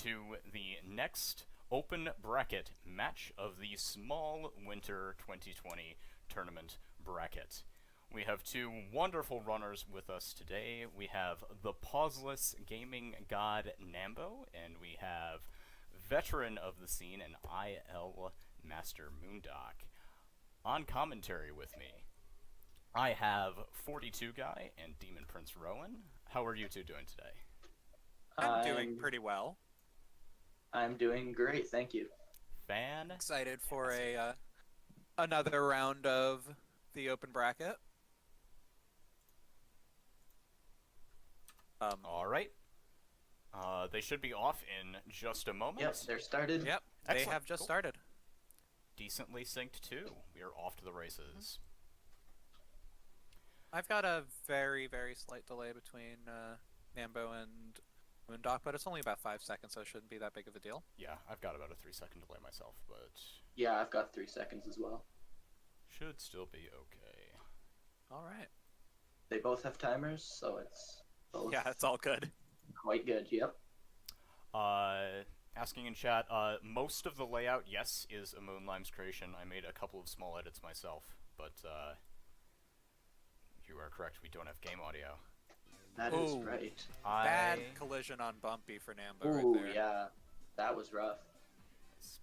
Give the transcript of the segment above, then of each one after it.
to the next open bracket match of the Small Winter 2020 tournament bracket. We have two wonderful runners with us today. We have the pauseless gaming god Nambo, and we have veteran of the scene and IL master Moondock. On commentary with me, I have 42 Guy and Demon Prince Rowan. How are you two doing today? I'm doing pretty well. I'm doing great, thank you. Excited for another round of the open bracket. All right. They should be off in just a moment. Yep, they're started. Yep, Excellent. they have just Cool. started. Decently synced too. We are off to the races. I've got a very, very slight delay between Nambo and Moondock, but it's only about 5 seconds, so it shouldn't be that big of a deal. Yeah, I've got about a 3-second delay myself, but Yeah, I've got 3 seconds as well. should still be okay. All right. They both have timers, so it's both Yeah, it's all good. quite good, yep. Asking in chat, most of the layout, yes, is a Moonlime's creation. I made a couple of small edits myself, but you are correct, we don't have game audio. That is Ooh. right. Bad collision on Bumpy for Nambo Ooh, right there. yeah. That was rough.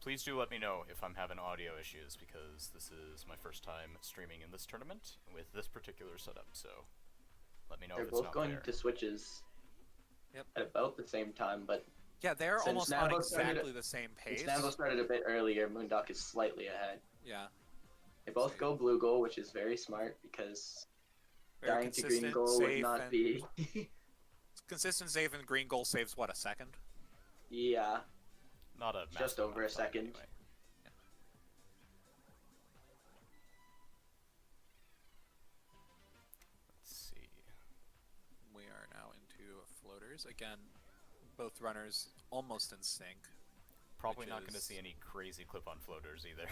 Please do let me know if I'm having audio issues, because this is my first time streaming in this tournament with this particular setup, so let me know They're if it's both not going clear. to switches Yep. at about the same time, but Yeah, they're Since almost on Nambo started exactly the same pace. since Nambo started a bit earlier, Moondock is slightly ahead. Yeah. They both go blue goal, which is very smart, because Very dying to green consistent, goal would safe, not and be... consistent save and green goal saves what, a second? Yeah. Not a Just massive over amount a of time second. anyway. Let's see. We are now into floaters. Again, both runners almost in sync. Probably Which not going to is- see any crazy clip-on floaters either.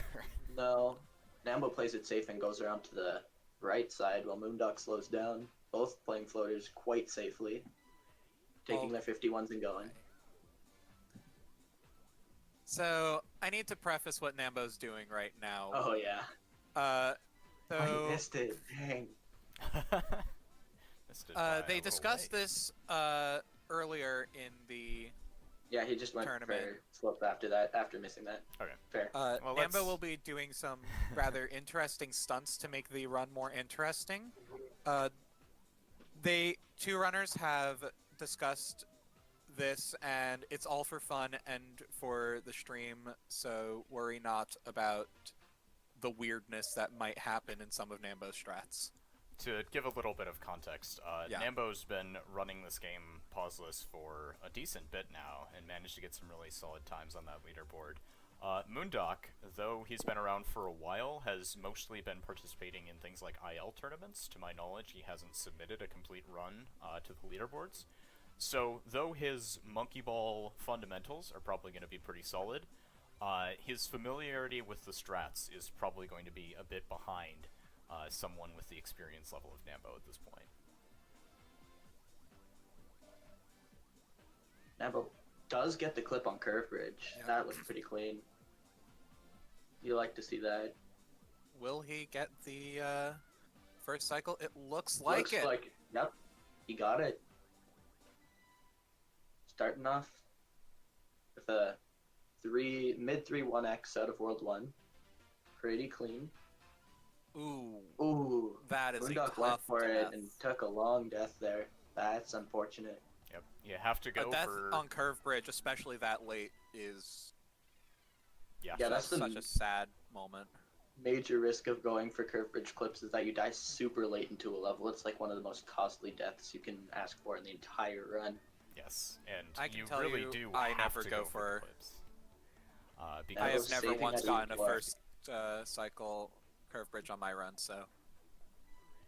No. Nambo plays it safe and goes around to the right side while Moondock slows down. Both playing floaters quite safely. Taking their 51s and going. So, I need to preface what Nambo's doing right now. Oh yeah. I I missed it. Dang. Missed it by a they little discussed way. this earlier in the Yeah, he just went Tournament. for slope after that, after missing that. Okay. Fair. Well, Nambo let's- will be doing some rather interesting stunts to make the run more interesting. Two runners have discussed this, and it's all for fun and for the stream, so worry not about the weirdness that might happen in some of Nambo's strats. To give a little bit of context, Yeah. Nambo's been running this game pauseless for a decent bit now, and managed to get some really solid times on that leaderboard. Moondock, though he's been around for a while, has mostly been participating in things like IL tournaments. To my knowledge, he hasn't submitted a complete run to the leaderboards. So, though his monkey ball fundamentals are probably going to be pretty solid, his familiarity with the strats is probably going to be a bit behind someone with the experience level of Nambo at this point. Nambo does get the clip on curve bridge. Yeah. That looks pretty clean. You like to see that. Will he get the first cycle? It looks like it. Yep. He got it. Starting off with a mid 3-1x out of World 1. Pretty clean. Ooh, Ooh. that is a Moondock went tough for death. it and took a long death there. That's unfortunate. Yep, you have to go A death for... on curve bridge, especially that late, is Yeah, Yeah, that's the such a sad moment. major risk of going for curve bridge clips is that you die super late into a level. It's like one of the most costly deaths you can ask for in the entire run. yes, and I can you tell really you, do I have never to go the for- clips. I Because have was never saving once that gotten a E+. first cycle curve bridge on my run, so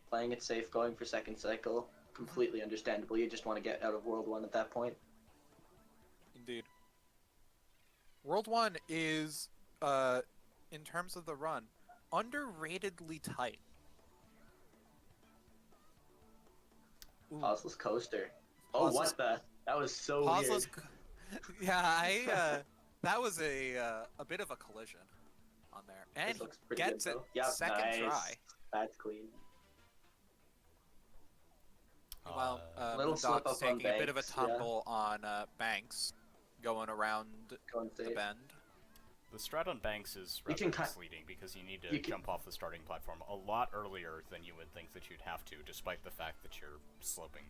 Playing it safe, going for second cycle, completely understandable. You just want to get out of World 1 at that point. indeed. World 1 is, in terms of the run, underratedly tight. Ooh. Pauseless coaster. Oh, Pauseless- what the? That was so Pauseless, weird. Yeah, that was a bit of a collision on there, and This he looks pretty gets good, it though. Yep, second nice. try. That's clean. Meanwhile, Little slip Moondock's up on taking a bit of a Banks, yeah. tumble on Banks, going around Going the safe. bend. The strat on Banks is You rather can cut- misleading because you need to you can- jump off the starting platform a lot earlier than you would think that you'd have to, despite the fact that you're sloping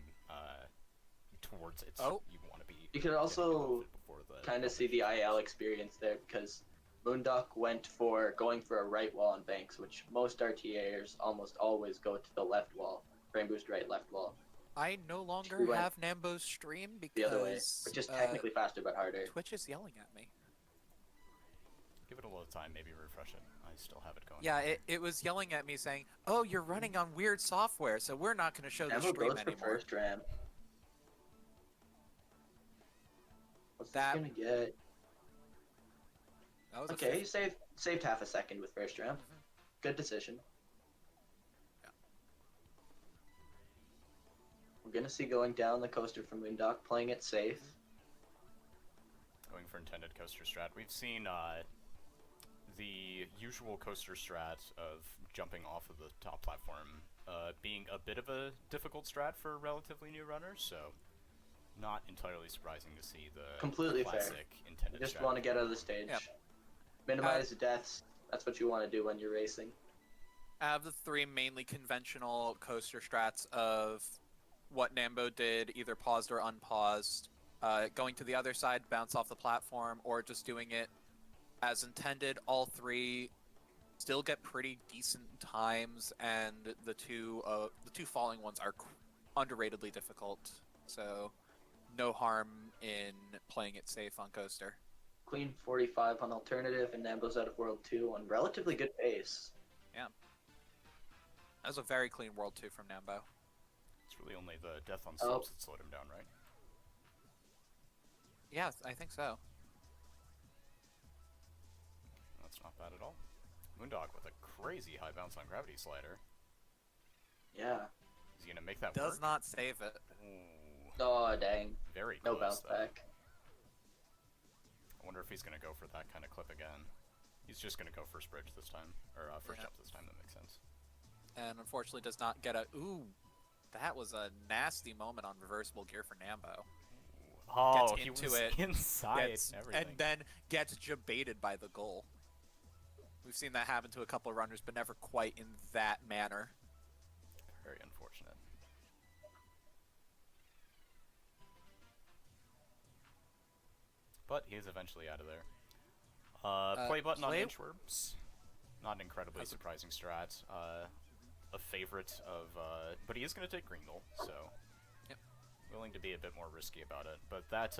towards it. Oh. You want to be. You could getting also off it before the kind of see the IL experience there because Moondock went for going for a right wall on Banks, which most RTAers almost always go to the left wall. Frame boost right, left wall. I no longer We went have Nambo's stream because The other way, which is technically faster but harder. Twitch is yelling at me. Give it a little time, maybe refresh it. I still have it going. Yeah, it was yelling at me saying, "Oh, you're running on weird software, so we're not going to show the Nambo stream goes for anymore." first ramp. What's That- this gonna get? That was a Okay, you saved half a second with first ramp. Good decision. Yeah. We're gonna see going down the coaster from Moondock, playing it safe. Going for intended coaster strat. We've seen the usual coaster strat of jumping off of the top platform being a bit of a difficult strat for relatively new runners, so not entirely surprising to see the Completely fair. classic intended You just strat. want to get out of the stage. Yep. Minimize deaths. That's what you want to do when you're racing. Out of the three mainly conventional coaster strats of what Nambo did, either paused or unpaused, going to the other side, bounce off the platform, or just doing it as intended, all three still get pretty decent times, and the two falling ones are underratedly difficult. So, no harm in playing it safe on coaster. Clean 45 on alternative, and Nambo's out of World 2 on relatively good pace. That was a very clean World 2 from Nambo. It's really only the death on slopes that slowed him down, right? Yeah, I think so. That's not bad at all. Moondock with a crazy high bounce on gravity slider. Yeah. Is he gonna make that Does work? not save it. Ooh, Oh, dang. very No close, bounce though. back. I wonder if he's gonna go for that kind of clip again. He's just gonna go first bridge this time, or first Yeah. jump this time. That makes sense. And unfortunately does not get a... Ooh, that was a nasty moment on reversible gear for Nambo. Oh, Gets he into was it, inside Gets, and everything. and then gets jebaited by the goal. We've seen that happen to a couple of runners, but never quite in that manner. Very unfortunate. But he is eventually out of there. Play button on play- inchworms. Not an incredibly surprising strat. A favorite of, but he is going to take Greengle, so Yep. willing to be a bit more risky about it. But that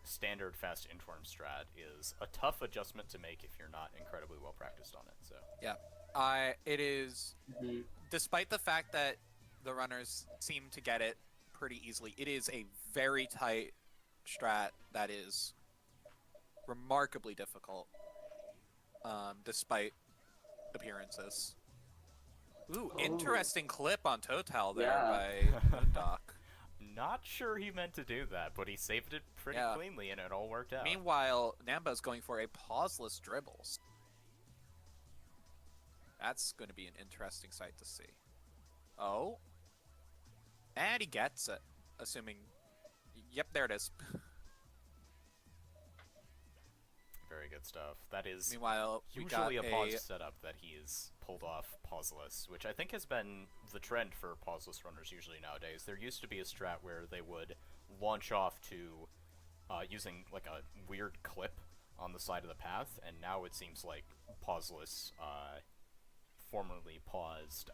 standard fast inchworm strat is a tough adjustment to make if you're not incredibly well practiced on it. So Yeah, it is. Mhm. Despite the fact that the runners seem to get it pretty easily, it is a very tight strat that is remarkably difficult, despite appearances. Ooh, Oh. interesting clip on Total there Yeah. by Moondock. not sure he meant to do that, but he saved it pretty Yeah. cleanly, and it all worked out. Meanwhile, Nambo's going for a pauseless dribbles. That's going to be an interesting sight to see. Oh. And he gets it. Assuming... Yep, there it is. Very good stuff. That is Meanwhile, we usually got a pause setup that he's pulled off pauseless, which I think has been the trend for pauseless runners usually nowadays. There used to be a strat where they would launch off to using like a weird clip on the side of the path, and now it seems like pauseless, formerly paused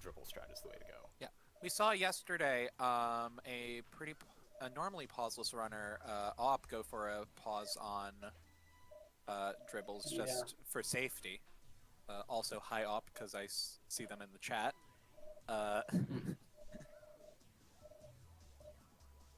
dribble strat is the way to go. Yeah, we saw yesterday a normally pauseless runner, Op, go for a pause on dribbles just for safety. Also, hi Op, because I see them in the chat.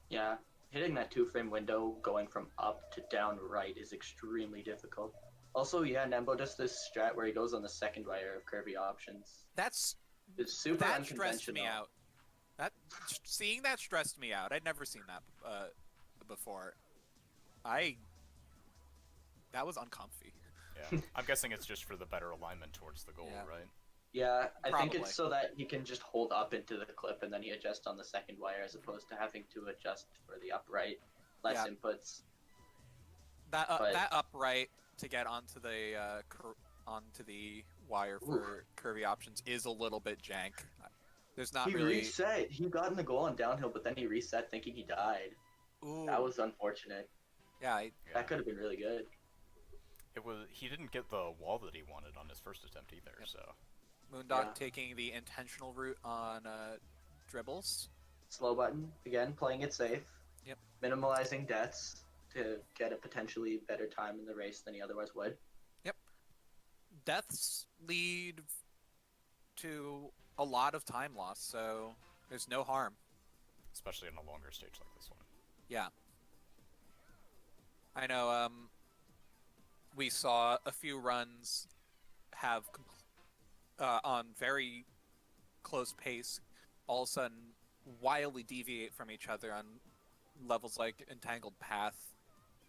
Yeah, hitting that 2-frame window going from up to down right is extremely difficult. Also, yeah, Nambo does this strat where he goes on the second wire of curvy options. That's It's super that unconventional. stressed me out. Seeing that stressed me out. I'd never seen that before. That was uncomfy. Yeah, I'm guessing it's just for the better alignment towards the goal, Yeah. right? Yeah, I think Probably. it's so that he can just hold up into the clip and then he adjusts on the second wire as opposed to having to adjust for the upright, less Yeah. inputs. That But- that upright to get onto the wire for curvy options is a little bit jank. There's not He really. reset. He got in the goal on downhill, but then he reset thinking he died. Ooh. That was unfortunate. Yeah. Yeah. That could have been really good. He didn't get the wall that he wanted on his first attempt either, Yep. so... Moondock Yeah. taking the intentional route on dribbles. Slow button, again, playing it safe. Yep. Minimalizing deaths to get a potentially better time in the race than he otherwise would. Deaths lead to a lot of time loss, so there's no harm. Especially on a longer stage like this one. Yeah. I know, we saw a few runs have, on very close pace, all of a sudden wildly deviate from each other on levels like Entangled Path,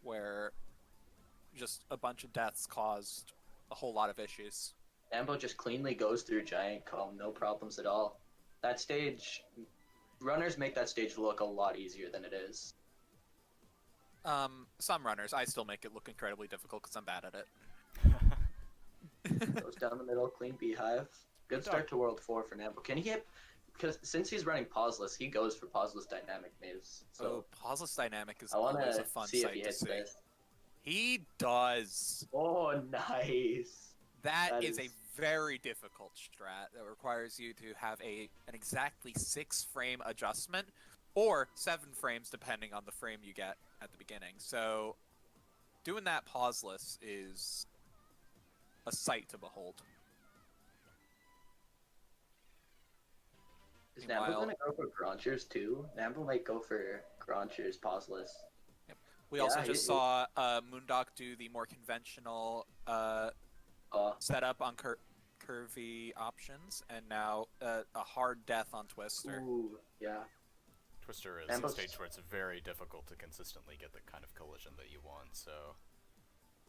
where just a bunch of deaths caused a whole lot of issues. Nambo just cleanly goes through Giant Comb, no problems at all. That stage, runners make that stage look a lot easier than it is. Some runners, I still make it look incredibly difficult because I'm bad at it. Goes down the middle, clean beehive. Good start to World 4 for Nambo. Can he get, because since he's running pauseless, he goes for pauseless dynamic moves. So pauseless dynamic is I want always to a fun see if sight he to hits see. this. He does. Oh, nice. That is a very difficult strat that requires you to have an exactly 6-frame adjustment, or 7 frames depending on the frame you get at the beginning. So doing that pauseless is a sight to behold. Is Nambo Meanwhile- going to go for Gronchers too? Nambo might go for Gronchers pauseless. We Yeah, also just saw Moondock do the more conventional setup on curvy options, and now a hard death on Twister. Ooh, yeah. Twister is Nambo's- a stage where it's very difficult to consistently get the kind of collision that you want, so...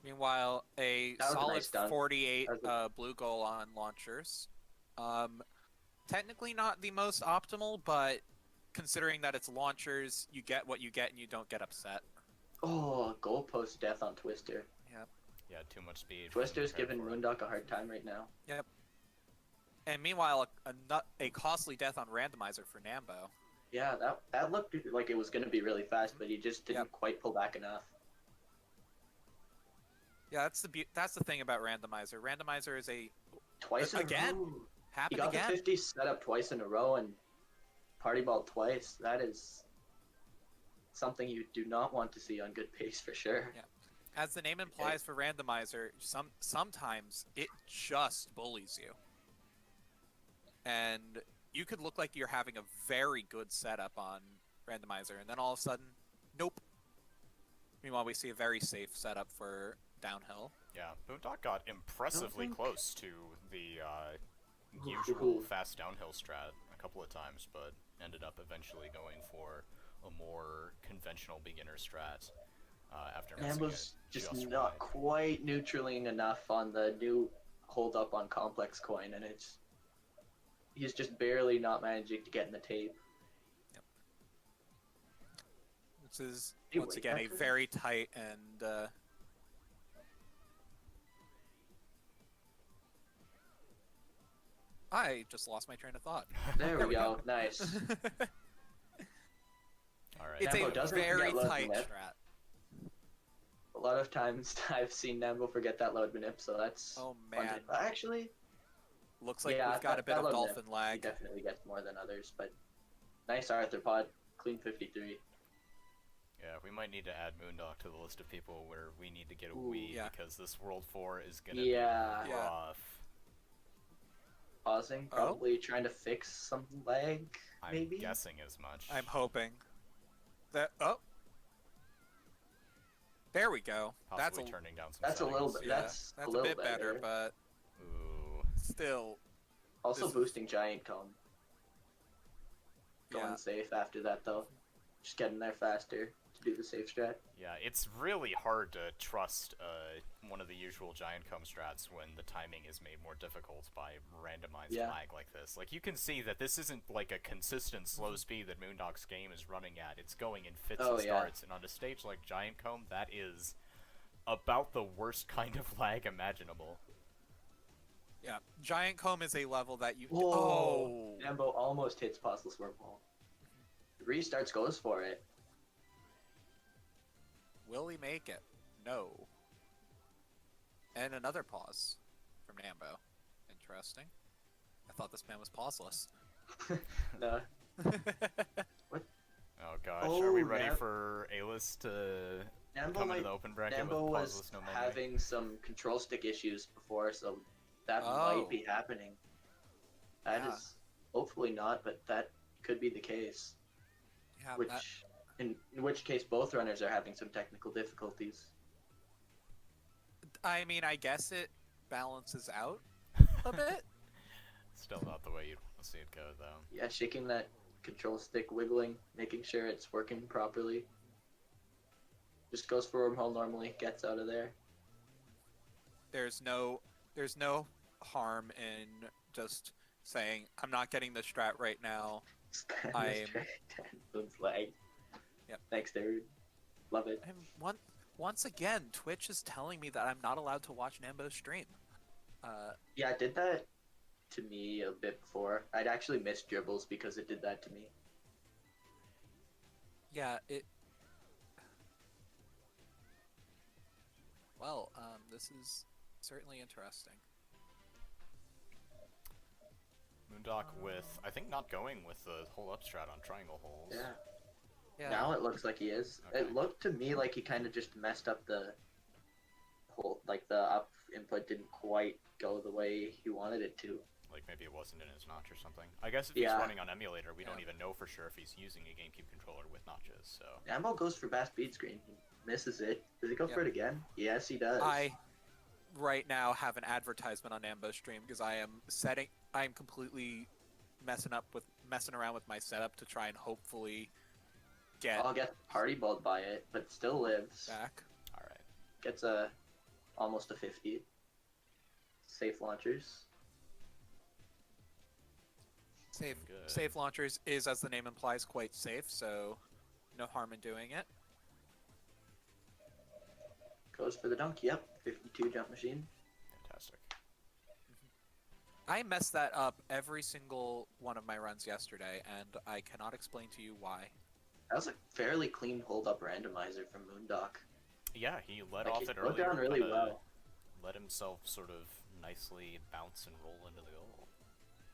Meanwhile, a That was a solid nice dunk. 48 That was blue goal on launchers. Technically not the most optimal, but considering that it's launchers, you get what you get and you don't get upset. Oh, goalpost death on Twister. Yeah, too much speed. Twister's prepared giving for it. Moondock a hard time right now. And meanwhile, a costly death on randomizer for Nambo. Yeah, that looked like it was going to be really fast, but he just didn't quite pull back enough. Yeah, that's the thing about randomizer. Randomizer is Twice in Again? a row. He happened got again. the 50 set up twice in a row and party ball twice. That is something you do not want to see on good pace for sure. Yeah. As the name implies for randomizer, sometimes it just bullies you. And you could look like you're having a very good setup on randomizer, and then all of a sudden, nope. Meanwhile, we see a very safe setup for downhill. Yeah, Moondock got impressively think- close to the usual fast downhill strat a couple of times, but ended up eventually going for a more conventional beginner strat after missing Nambo's it just wide. not quite neutraling enough on the new hold up on complex coin, and he's just barely not managing to get in the tape. This is, Hey, once wait, again, a that's- very tight and... I just lost my train of thought. There we go. Nice. Alright. It's Nambo a doesn't very get load tight manip. strat. A lot of times I've seen Nambo forget that load manip, so that's Oh fun man, to- Actually, looks like yeah, we've got a bit that of load dolphin he lag. definitely gets more than others, but nice arthropod, clean 53. Yeah, we might need to add Moondock to the list of people where we need to get a Ooh, Wii yeah. because this World 4 is gonna Yeah. be Yeah. rough. Pausing, Oh? probably trying to fix some lag, I'm maybe? guessing as much. I'm hoping. There we go. Possibly turning down some That's a little settings. bit- Yeah, that's a a little bit better, better. but Ooh. still, Also This- boosting giant cone. Going yeah. safe after that though. Just getting there faster. to do the safe strat. Yeah, it's really hard to trust one of the usual giant comb strats when the timing is made more difficult by randomized lag like this. Like, you can see that this isn't like a consistent slow speed that Moondock's game is running at. It's going in fits and starts, and on a stage like Giant Comb, that is about the worst kind of lag imaginable. Yeah, Giant Comb is a level that you... Oh! Nambo almost hits Pauseless Wormhole. Restarts, goes for it. Will he make it? No. And another pause from Nambo. Interesting. I thought this man was pauseless. No. What? Oh gosh, are we ready for Alis to come into the open bracket Nambo with was pauseless no memory? having some control stick issues before, so that might be happening. That is hopefully not, but that could be the case. Yeah, In which case, both runners are having some technical difficulties. I mean, I guess it balances out a bit. Still not the way you'd want to see it go, though. Yeah, shaking that control stick, wiggling, making sure it's working properly. Just goes for wormhole normally, gets out of there. There's no harm in just saying, I'm not getting the strat right now. Flag. Yep. Thanks, dude. Love it. And once again, Twitch is telling me that I'm not allowed to watch Nambo's stream. Yeah, it did that to me a bit before. I'd actually missed dribbles because it did that to me. Yeah, it... Well, this is certainly interesting. Moondock with, I think, not going with the whole up strat on triangle holes. Yeah. Now it looks like he is. Okay. It looked to me like he kind of just messed up the whole, like the up input didn't quite go the way he wanted it to. Like maybe it wasn't in his notch or something. I guess if he's running on emulator, we don't even know for sure if he's using a GameCube controller with notches, so... Nambo goes for fast speed screen. He misses it. Does he go for it again? Yes, he does. I, right now, have an advertisement on Nambo's stream because I'm completely messing around with my setup to try and hopefully I'll get party balled by it, but still lives. Back. Alright. Gets almost a 50. Safe launchers. Safe launchers is, as the name implies, quite safe, so no harm in doing it. Goes for the dunk, yep. 52 jump machine. Fantastic. I messed that up every single one of my runs yesterday, and I cannot explain to you why. That was a fairly clean hold-up randomizer from Moondock. Yeah, he let off it earlier. Down really well. Let himself sort of nicely bounce and roll into the goal.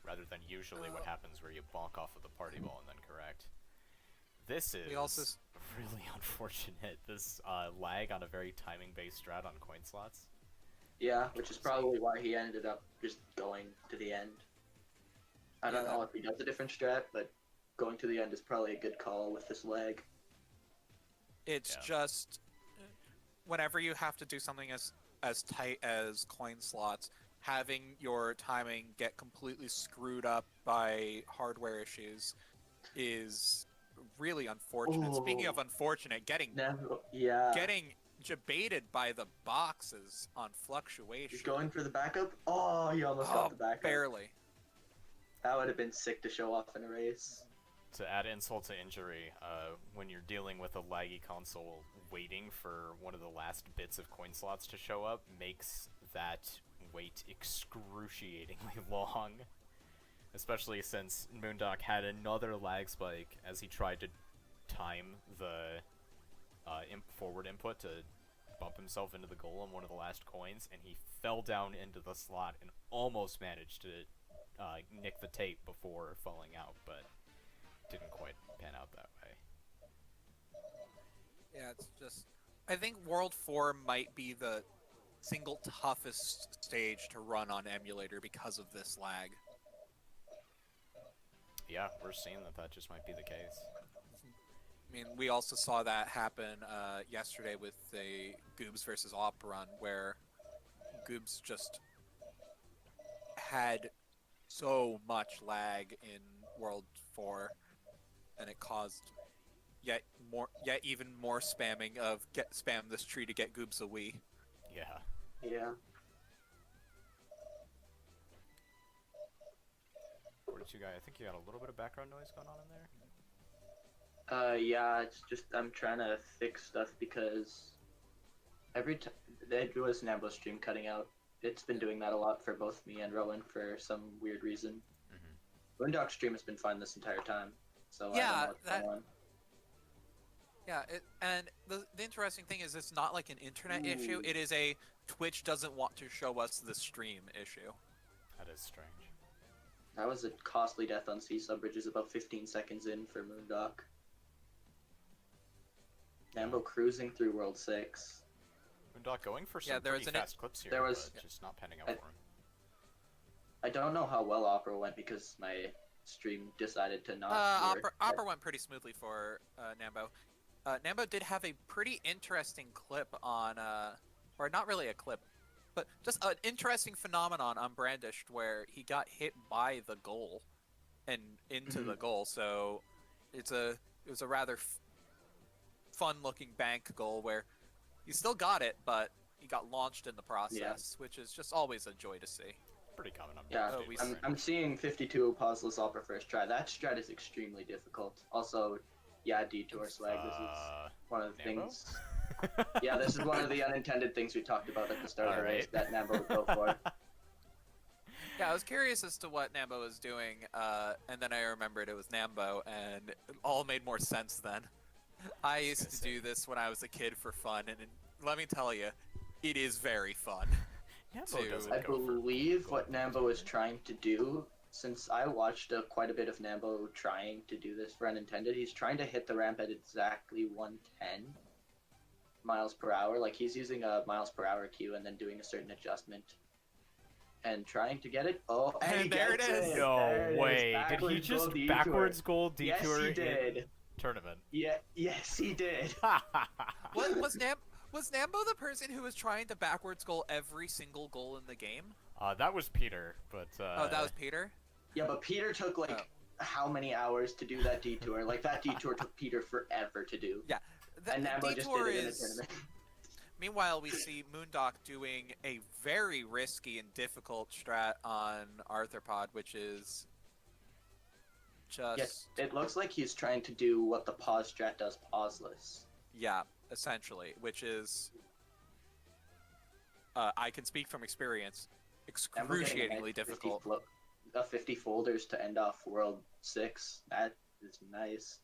Rather than usually what happens where you bonk off of the party ball and then correct. This is really unfortunate. This lag on a very timing-based strat on coin slots. Yeah, which is probably why he ended up just going to the end. I don't know if he does a different strat, but going to the end is probably a good call with this lag. It's just whenever you have to do something as tight as coin slots, having your timing get completely screwed up by hardware issues is really unfortunate. Ooh. Speaking of unfortunate, getting debated by the boxes on fluctuation. He's going for the backup. Oh, he almost got the backup. Barely. That would have been sick to show off in a race. To add insult to injury, when you're dealing with a laggy console, waiting for one of the last bits of coin slots to show up makes that wait excruciatingly long. Especially since Moondock had another lag spike as he tried to time the forward input to bump himself into the goal on one of the last coins, and he fell down into the slot and almost managed to nick the tape before falling out, but didn't quite pan out that way. Yeah, it's just... I think World 4 might be the single toughest stage to run on emulator because of this lag. Yeah, we're seeing that just might be the case. I mean, we also saw that happen yesterday with the Goobs versus Op run, where Goobs just had so much lag in World 4, and it caused yet even more spamming of spam this tree to get Goobs a Wii. Yeah. Yeah. What did you guys? I think you got a little bit of background noise going on in there. Yeah, it's just I'm trying to fix stuff because every time it was Nambo stream cutting out. It's been doing that a lot for both me and Rowan for some weird reason. Moondock stream has been fine this entire time, so I don't know what's going on. Yeah, and the interesting thing is it's not like an internet issue. It is a Twitch doesn't want to show us the stream issue. That is strange. That was a costly death on sea subbridges about 15 seconds in for Moondock. Nambo cruising through World 6. Moondock going for some pretty fast clips here, but just not panning out for him. I don't know how well Opera went because my stream decided to not work. Opera went pretty smoothly for Nambo. Nambo did have a pretty interesting clip on, or not really a clip, but just an interesting phenomenon on Brandished where he got hit by the goal and into the goal. So it was a rather fun-looking bank goal where he still got it, but he got launched in the process, which is just always a joy to see. Pretty common. I'm seeing 52 pauseless Opera first try. That strat is extremely difficult. Also, yeah, detour swag. This is one of the things. Yeah, this is one of the unintended things we talked about at the start of the race that Nambo would go for. Yeah, I was curious as to what Nambo was doing, and then I remembered it was Nambo, and it all made more sense then. I used to do this when I was a kid for fun, and let me tell you, it is very fun. I believe what Nambo is trying to do, since I watched quite a bit of Nambo trying to do this for unintended, he's trying to hit the ramp at exactly 110 miles per hour. Like, he's using a miles per hour cue and then doing a certain adjustment and trying to get it. Oh, and there it is! No way! Did he just backwards goal detour? Yes, he did. Tournament. Yeah, yes, he did. Was Nambo the person who was trying to backwards goal every single goal in the game? That was Peter, but Oh, that was Peter? Yeah, but Peter took, like, how many hours to do that detour? Like, that detour took Peter forever to do. Yeah. And Nambo just did it in a tournament. Meanwhile, we see Moondock doing a very risky and difficult strat on Arthropod, which is just... Yes, it looks like he's trying to do what the pause strat does pauseless. Yeah, essentially, which is... I can speak from experience, excruciatingly difficult. 50 folders to end off World 6. That is nice.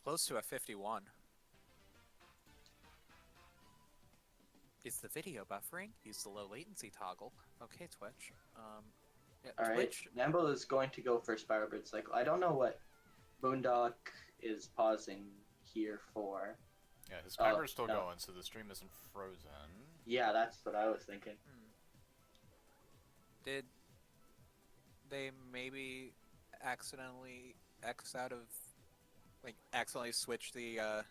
Close to a 51. Is the video buffering? Use the low latency toggle. Okay, Twitch. Yeah, Alright, Nambo is going to go for Spiral Bird Cycle. I don't know what Moondock is pausing here for. Yeah, his timer's still going, so the stream isn't frozen. Yeah, that's what I was thinking. Did they maybe accidentally accidentally switch the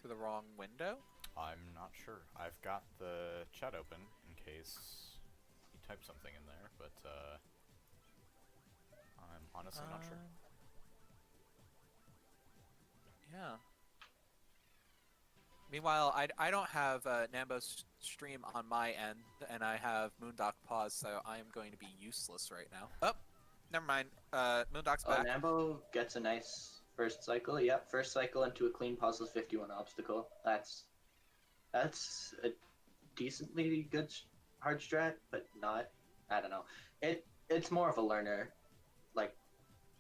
to the wrong window? I'm not sure. I've got the chat open in case he typed something in there, but I'm honestly not sure. Yeah. Meanwhile, I don't have Nambo's stream on my end, and I have Moondock pause, so I am going to be useless right now. Oh, never mind. Moondock's back. Nambo gets a nice first cycle. Yep, first cycle into a clean pauseless 51 obstacle. That's a decently good hard strat, but not. I don't know. It's more of a learner. Like,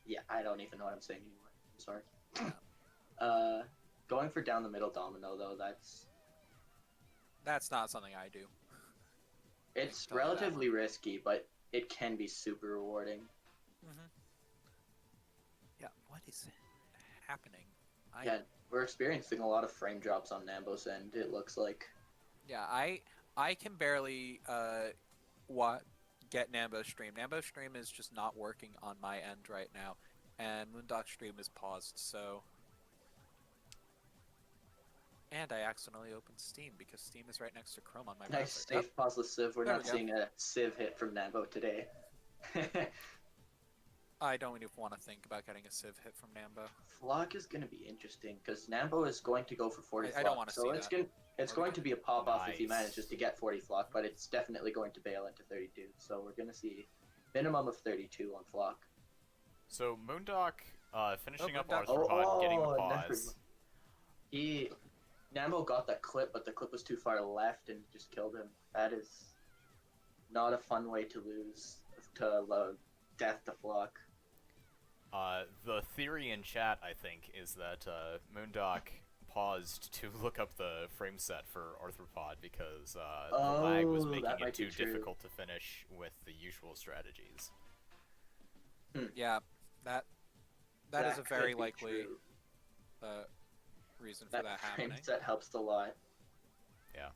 yeah, I don't even know what I'm saying anymore. I'm sorry. Going for down the middle domino though, that's not something I do. It's relatively risky, but it can be super rewarding. Yeah, what is happening? Yeah, we're experiencing a lot of frame drops on Nambo's end, it looks like. Yeah, I can barely get Nambo's stream. Nambo's stream is just not working on my end right now, and Moondock's stream is paused, so... And I accidentally opened Steam, because Steam is right next to Chrome on my browser. Nice, safe pauseless Civ. We're not seeing a Civ hit from Nambo today. I don't even want to think about getting a Civ hit from Nambo. Flock is going to be interesting because Nambo is going to go for 40 I flock. don't wanna so see it's that. going to be a pop off if he Nice. manages to get 40 flock, but it's definitely going to bail into 32. So we're going to see minimum of 32 on flock. So Moondock finishing up Moondock. Arthropod, getting the never pause. Nambo got that clip, but the clip was too far left and just killed him. That is not a fun way to lose to death to flock. The theory in chat, I think, is that Moondock paused to look up the frame set for Arthropod because the lag was Oh, making that it might be too true. difficult to finish with the usual strategies. Yeah, that is a could very be likely true. reason for that frame happening. set helps a lot. Yeah.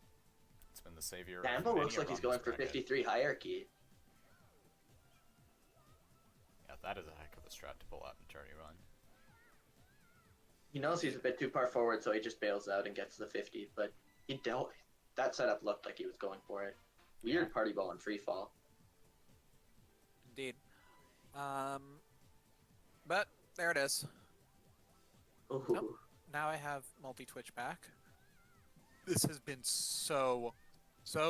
It's been the savior of Nambo many looks a like he's run going this for bracket. 53 hierarchy. Yeah, that is a heck of a strat to pull out in tourney run. He knows he's a bit too far forward, so he just bails out and gets the 50. But that setup looked like he was going for it. Weird party ball and free fall. Indeed. But there it is. Ooh. Nope. Now I have multi-twitch back. This has been so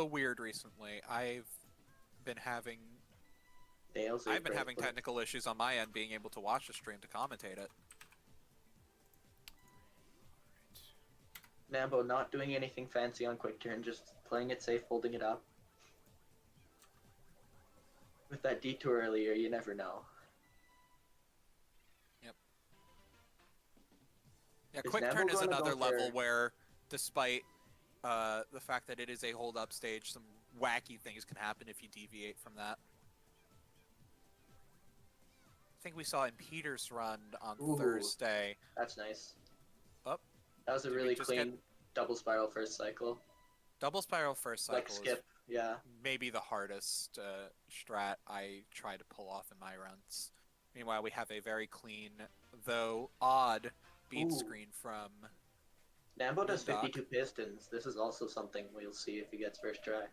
weird recently. I've been having technical issues on my end being able to watch the stream to commentate it. Nambo not doing anything fancy on quick turn, just playing it safe, holding it up. With that detour earlier, you never know. Yep. Yeah, Is quick Nambo turn is gonna go another level for- where, despite the fact that it is a hold-up stage, some wacky things can happen if you deviate from that. I think we saw in Peter's run on Ooh. Thursday. That's nice. Oh, That was a did we really just clean double spiral first cycle. double spiral first cycle Like skip, yeah. is maybe the hardest strat I try to pull off in my runs. Meanwhile, we have a very clean, though odd, beat Ooh. screen from Nambo does Moondock. 52 pistons. This is also something we'll see if he gets first try.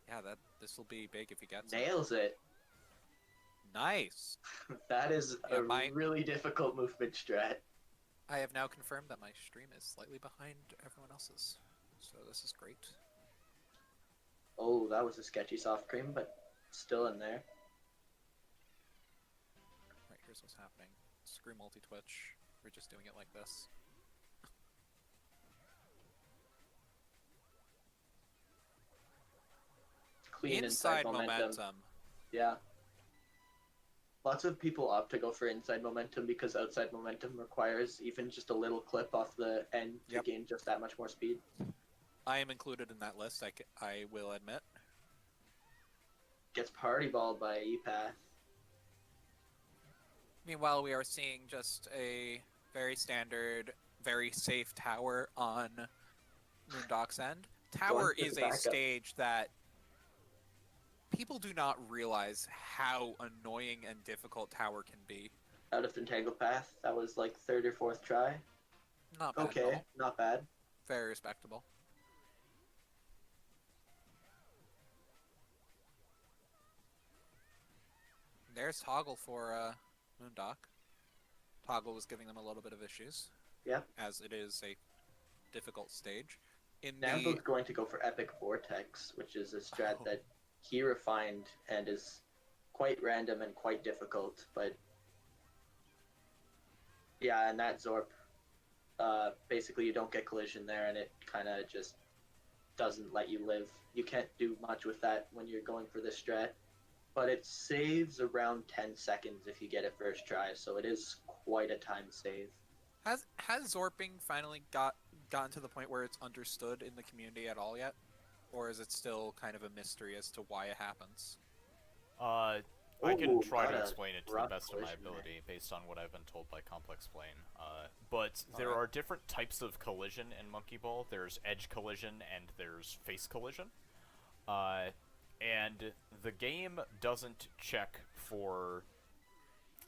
Yeah, this will be big if he gets it. Nails it. Nice. That is Yeah, a really difficult movement strat. I have now confirmed that my stream is slightly behind everyone else's, so this is great. Oh, that was a sketchy soft cream, but still in there. Right, here's what's happening. Screw multi-twitch. We're just doing it like this. Clean inside momentum. Yeah. Lots of people opt to go for inside momentum because outside momentum requires even just a little clip off the end to Yep. gain just that much more speed. I am included in that list, I will admit. Gets party balled by EPath. Meanwhile, we are seeing just a very standard, very safe tower on Moondock's end. Tower Going for is the a backup. stage that people do not realize how annoying and difficult tower can be. Out of entangle path. That was like third or fourth try. Not bad at Okay, all. not bad. Very respectable. There's Toggle for Moondock. Toggle was giving them a little bit of issues. Yep. As it is a difficult stage. In Nambo's going to go for Epic Vortex, which is a strat Oh. that he refined and is quite random and quite difficult, but yeah, and that Zorp, basically you don't get collision there and it kind of just doesn't let you live. You can't do much with that when you're going for this strat, but it saves around 10 seconds if you get it first try, so it is quite a time save. Has Zorping finally gotten to the point where it's understood in the community at all yet? Or is it still kind of a mystery as to why it happens? I can Ooh, try got to a explain it to the rough best of my collision there. ability based on what I've been told by Complex Plane. But there Alright. are different types of collision in Monkey Ball. There's edge collision and there's face collision. And the game doesn't check for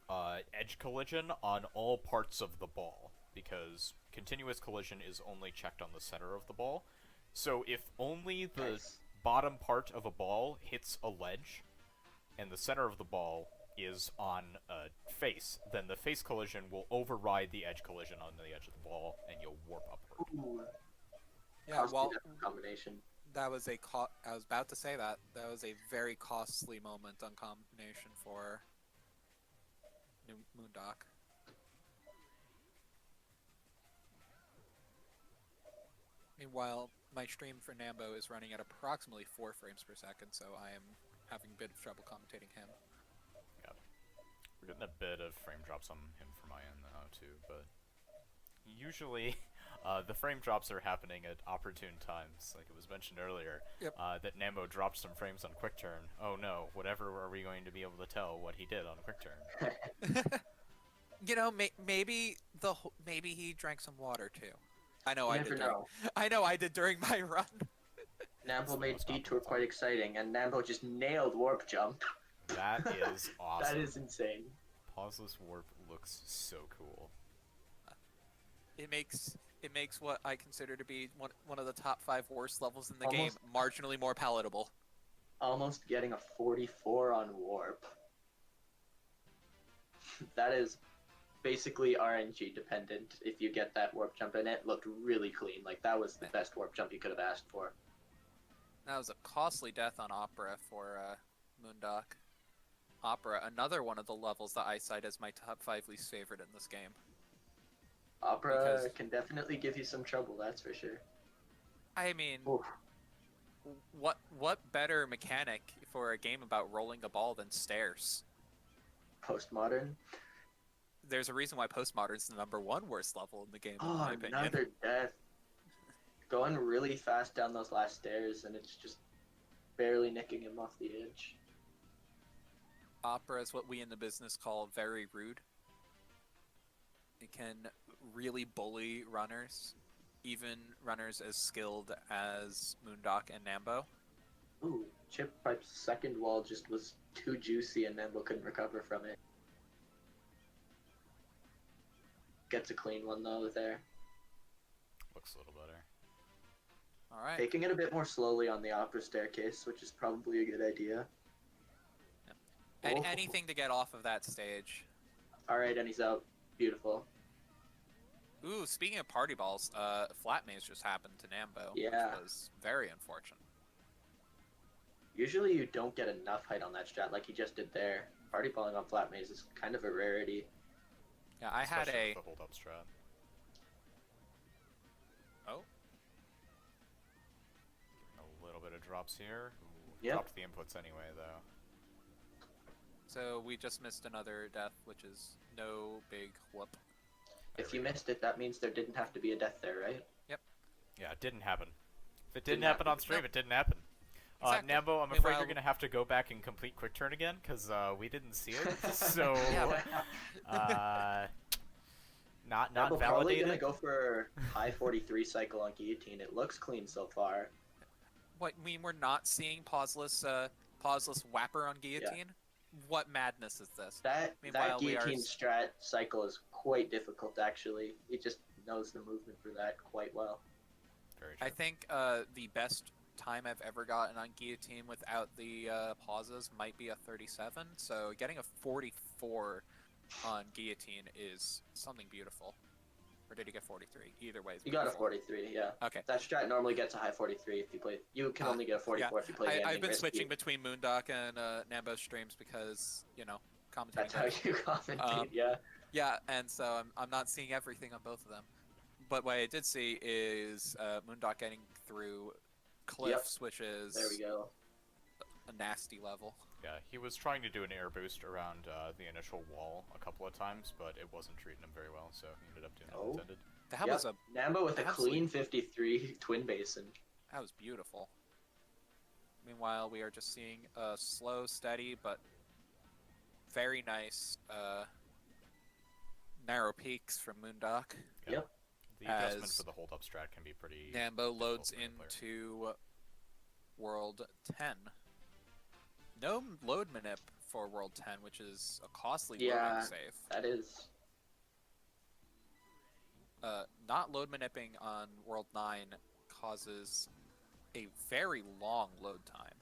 edge collision on all parts of the ball, because continuous collision is only checked on the center of the ball. So if only the Nice. bottom part of a ball hits a ledge, and the center of the ball is on a face, then the face collision will override the edge collision on the edge of the ball, and you'll warp upward. Ooh, Yeah, costly well, combination. that was a I was about to say that. That was a very costly moment on combination for Moondock. Meanwhile, my stream for Nambo is running at approximately 4 frames per second, so I am having a bit of trouble commentating him. Yeah. We're getting a bit of frame drops on him for my end now, too, but usually the frame drops are happening at opportune times. Like it was mentioned earlier, Yep. that Nambo dropped some frames on quick turn. Oh no, whatever are we going to be able to tell what he did on quick turn? You know, maybe maybe he drank some water too. I know You I never did. know. I know I did during my run. Nambo made most Detour optimal quite time. exciting, and Nambo just nailed Warp Jump. That is awesome. That is insane. Pauseless warp looks so cool. It makes what I consider to be one of the top 5 worst levels in the Almost- game marginally more palatable. Almost getting a 44 on Warp. That is basically RNG dependent if you get that Warp Jump, and it looked really clean. Like, that was the best Warp Jump you could have asked for. That was a costly death on Opera for Moondock. Opera, another one of the levels that I cite as my top 5 least favorite in this game. Opera Because- can definitely give you some trouble, that's for sure. I mean, Oof. what better mechanic for a game about rolling a ball than stairs? Postmodern. There's a reason why Postmodern's the #1 worst level in the game, in Oh, my opinion. another death. Going really fast down those last stairs, and it's just barely nicking him off the edge. Opera is what we in the business call very rude. It can really bully runners, even runners as skilled as Moondock and Nambo. Ooh, Chip Pipe's second wall just was too juicy, and Nambo couldn't recover from it. Gets a clean one, though, there. Looks a little better. Alright. Taking it a bit more slowly on the opera staircase, which is probably a good idea. And Oh. anything to get off of that stage. Alright, and he's out. Beautiful. Ooh, speaking of party balls, Flat Maze just happened to Nambo, Yeah. which was very unfortunate. Usually you don't get enough height on that strat like he just did there. Party balling on flat maze is kind of a rarity. Yeah, I had Especially a... with the hold up strat. Oh, A little bit of drops here. Ooh, Yep. Dropped the inputs anyway, though. so we just missed another death, which is no big whoop. If you missed it, that means there didn't have to be a death there, right? Yeah, it didn't happen. If it Didn't didn't happen on happen. stream, it didn't happen. Exactly. Nambo, I'm afraid Meanwhile- you're gonna have to go back and complete quick turn again, because we didn't see it. So, Yeah, not Nambo probably validated. gonna go for high 43 cycle on guillotine. It looks clean so far. What, I mean, we're not seeing pauseless whapper on guillotine? What madness is this? That Meanwhile, we are guillotine strat cycle is quite difficult actually. He just knows the movement for that quite well. Very true. I think the best time I've ever gotten on guillotine without the pauses might be a 37. So getting a 44 on guillotine is something beautiful. Or did he get 43? Either way, it's You got a beautiful. 43, yeah. Okay. That strat normally gets a high 43 if you play. You can only get a 44 if you play the I've ending been risky. switching between Moondock and Nambo streams because, you know, commentating. That's how you commentate, yeah. Yeah, and so I'm not seeing everything on both of them. But what I did see is Moondock getting through cliffs, which is There we go. a nasty level. Yeah, he was trying to do an air boost around the initial wall a couple of times, but it wasn't treating him very well, so he ended up doing Oh. unintended. That Yep. was a Nambo with a absolute- clean 53 twin basin. that was beautiful. Meanwhile, we are just seeing a slow, steady, but very nice narrow peaks from Moondock. Yep. The adjustment As for the hold up strat can be pretty. Nambo loads for the player. into World 10. No load manip for World 10, which is a costly Yeah. loading save. That is. Not load manipping on World 9 causes a very long load time.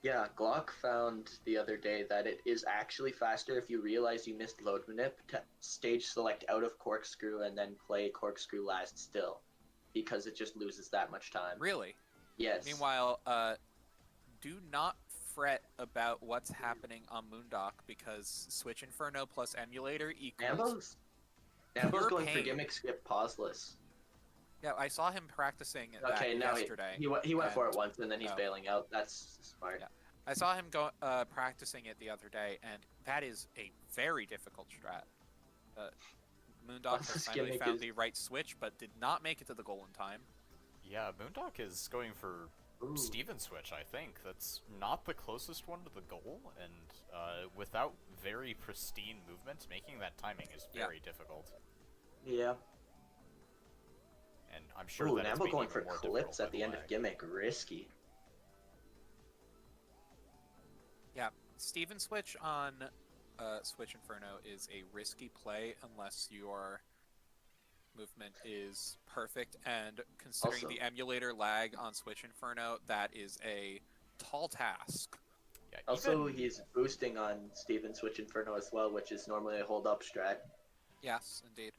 Yeah, Glock found the other day that it is actually faster if you realize you missed load manip to stage select out of corkscrew and then play corkscrew last still, because it just loses that much time. Really? Yes. Meanwhile, do not fret about what's happening on Moondock because Switch Inferno plus emulator equals Nambo's pure going for pain. gimmick skip pauseless. Yeah, I saw him practicing Okay, that now yesterday. he went for and- it once and then he's oh. bailing out. That's smart. Yeah. I saw him practicing it the other day, and that is a very difficult strat. Moondock has This finally gimmick found is- the right switch, but did not make it to the goal in time. Yeah, Moondock is going for Ooh. Steven switch, I think. That's not the closest one to the goal, and without very pristine movement, making that timing is very difficult. Yeah. And I'm sure Ooh, that it's Nambo being going even for more clips difficult at the by end of lag. gimmick. Risky. Yeah, Steven switch on Switch Inferno is a risky play unless your movement is perfect, and considering Also- the emulator lag on Switch Inferno, that is a tall task. Yeah, Also, even, he's boosting on Steven Switch Inferno as well, which is normally a hold up strat. Yes, indeed.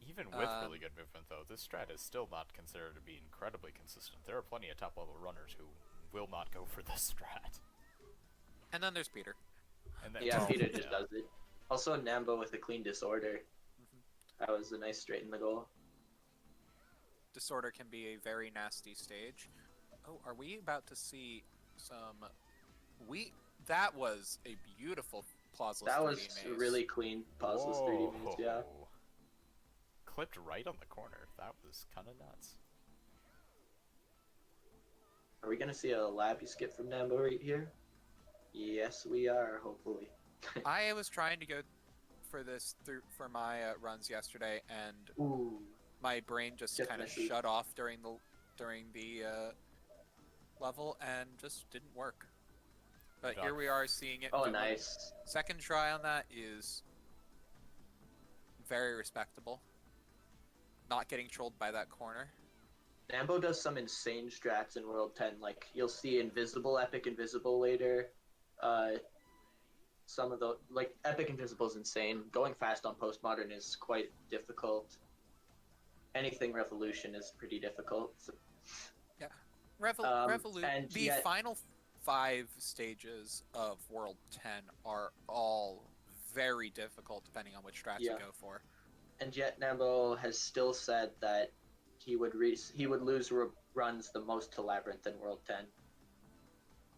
even with really good movement, though, this strat is still not considered to be incredibly consistent. There are plenty of top-level runners who will not go for this strat. And then there's Peter. And then, Yeah, well, Peter just yeah. does it. Also, Nambo with a clean disorder. That was a nice straight in the goal. Disorder can be a very nasty stage. Oh, are we about to see some... That was a beautiful plauseless That 3D was maze. a really clean pauseless 3D maze, yeah. Whoa. Clipped right on the corner. That was kind of nuts. Are we gonna see a labby skip from Nambo right here? Yes, we are, hopefully. I was trying to go for this for my runs yesterday, and Ooh. my brain just kind of misses. shut off during the level and just didn't work. But here we are seeing it. Oh, do it. nice. Second try on that is very respectable. Not getting trolled by that corner. Nambo does some insane strats in World 10. Like, you'll see Invisible, Epic Invisible later. Some of the... Like, Epic Invisible is insane. Going fast on Postmodern is quite difficult. Anything Revolution is pretty difficult. So, Revolution. and The yet- final 5 stages of World 10 are all very difficult depending on which strats you Yeah. go for. and yet Nambo has still said that he would lose runs the most to Labyrinth in World 10.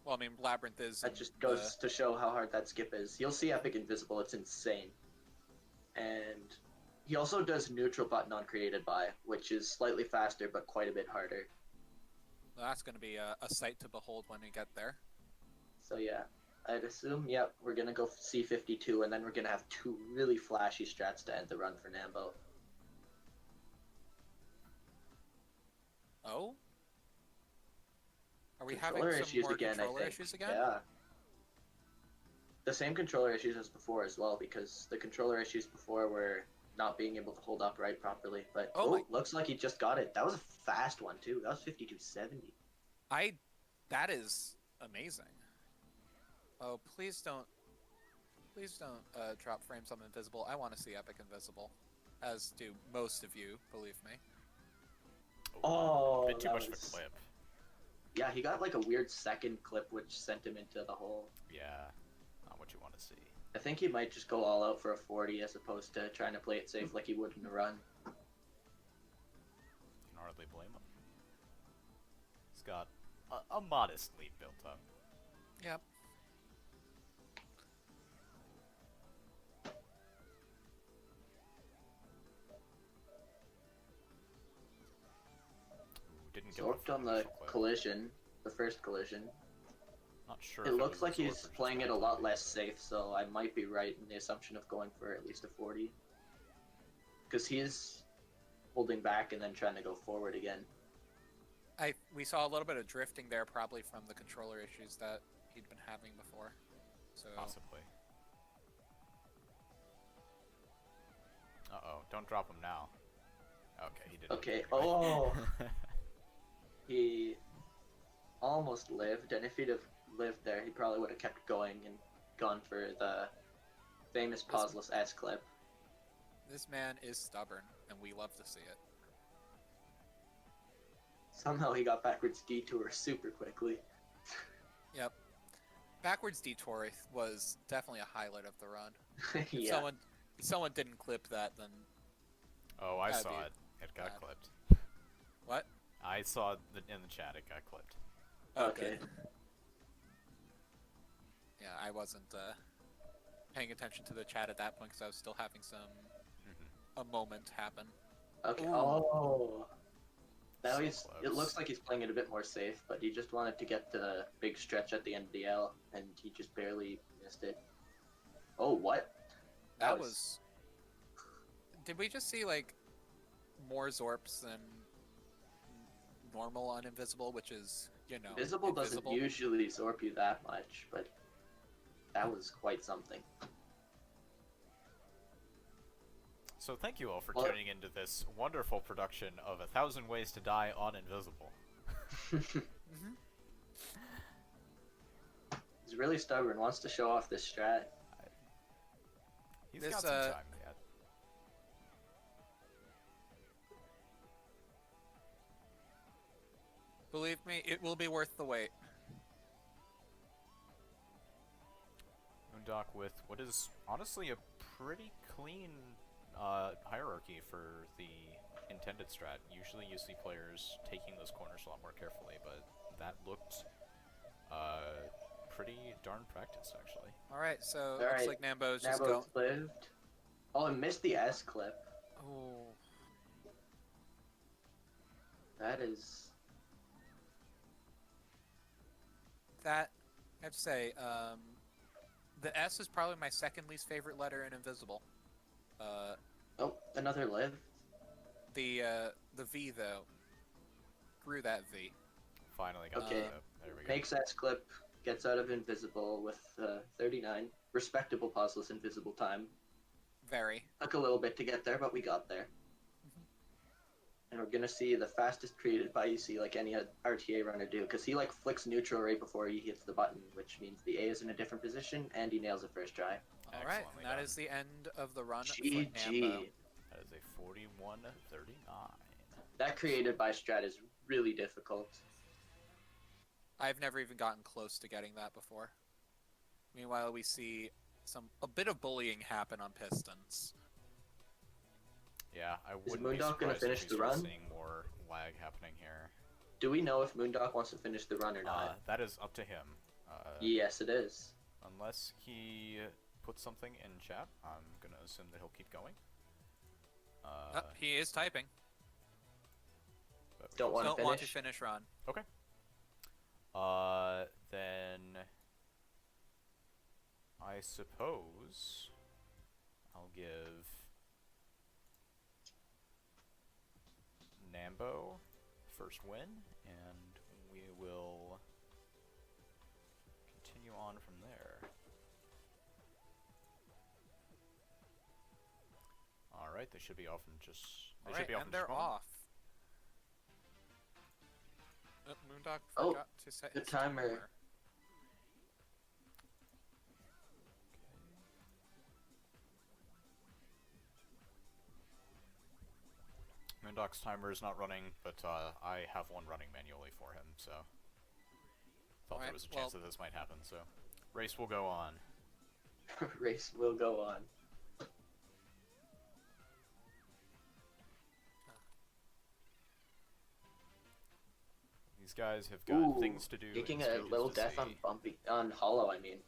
Well, I mean, Labyrinth is... That just goes to show how hard that skip is. You'll see Epic Invisible, it's insane. And he also does neutral button on created by, which is slightly faster but quite a bit harder. That's going to be a sight to behold when we get there. So yeah, I'd assume, yep, we're gonna go C52 and then we're gonna have 2 really flashy strats to end the run for Nambo. Oh? Are we Controller having some issues more again, controller I think. issues again? Yeah. The same controller issues as before as well, because the controller issues before were not being able to hold upright properly. But looks like he just got it. That was a fast one too. That was 5270. That is amazing. Oh, please don't drop frames on Invisible. I want to see Epic Invisible, as do most of you, believe me. Oh, a bit too that much of a was- clip. Yeah, he got like a weird second clip which sent him into the hole. Yeah, not what you want to see. I think he might just go all out for a 40 as opposed to trying to play it safe like he would in a run. Can hardly blame him. He's got a modest lead built up. Yep. Ooh, didn't go Zorked on the collision, the first collision. Not sure. It if looks was like absorbed he's or just playing it a meant lot to. less safe, so I might be right in the assumption of going for at least a 40. Because he's holding back and then trying to go forward again. We saw a little bit of drifting there, probably from the controller issues that he'd been having before. So Possibly. Uh-oh, don't drop him now. Okay, he didn't. Okay, oh! He almost lived, and if he'd have lived there, he probably would have kept going and gone for the famous pauseless S clip. This man is stubborn, and we love to see it. Somehow he got backwards detour super quickly. Yep. Backwards detour was definitely a highlight of the run. If Yeah. someone didn't clip that, then Oh, I That'd saw be it. It got bad. clipped. what? I saw in the chat it got clipped. Okay. Good. Yeah, I wasn't paying attention to the chat at that point because I was still having a moment happen. Okay. Ooh. Oh. Now So it close. looks like he's playing it a bit more safe, but he just wanted to get to the big stretch at the end of the L, and he just barely missed it. Oh, what? That was. Did we just see like more Zorps than normal on Invisible, which is Invisible doesn't usually zorp you that much, but that was quite something. So thank you all for tuning into this wonderful production of 1,000 Ways to Die on Invisible. He's really stubborn, wants to show off this strat. He's This, got some time yet. Believe me, it will be worth the wait. Moondock with what is honestly a pretty clean hierarchy for the intended strat. Usually you see players taking those corners a lot more carefully, but that looked pretty darn practiced, actually. Alright, so All looks right, like Nambo's just Nambo going. lived. Oh, I missed the S clip. Oh. That is... That, I have to say, the S is probably my second least favorite letter in Invisible. Oh, another live. The V, though. Grew that V. Finally got Okay. the there we go. Makes S clip, gets out of Invisible with 39. Respectable pauseless Invisible time. Very. Took a little bit to get there, but we got there. And we're gonna see the fastest created by UC like any RTA runner do, because he like flicks neutral right before he hits the button, which means the A is in a different position, and he nails it first try. Alright, Excellently that done. is the end of the run for GG. Nambo. That is a 41-39. That created by strat is really difficult. I've never even gotten close to getting that before. Meanwhile, we see a bit of bullying happen on Pistons. Yeah, I wouldn't be Moondock gonna surprised finish if we the start run? seeing more lag happening here. Do we know if Moondock wants to finish the run or not? That is up to him. Yes, it is. Unless he puts something in chat, I'm gonna assume that he'll keep going. He is typing. But we Don't can- want to Don't finish. want to finish run. Okay. Then I suppose I'll give Nambo first win, and we will continue on from there. All right, they should be off in just. They should Alright, be off and in they're just a moment. off. Moondock Oh, forgot to set good his timer. Moondock's timer is not running, but I have one running manually for him, so thought there Alright, was a chance that this might happen. So race will go on. Race will go on. These guys have got Ooh, things to do. taking and a stages little to death see. on Hollow, I mean.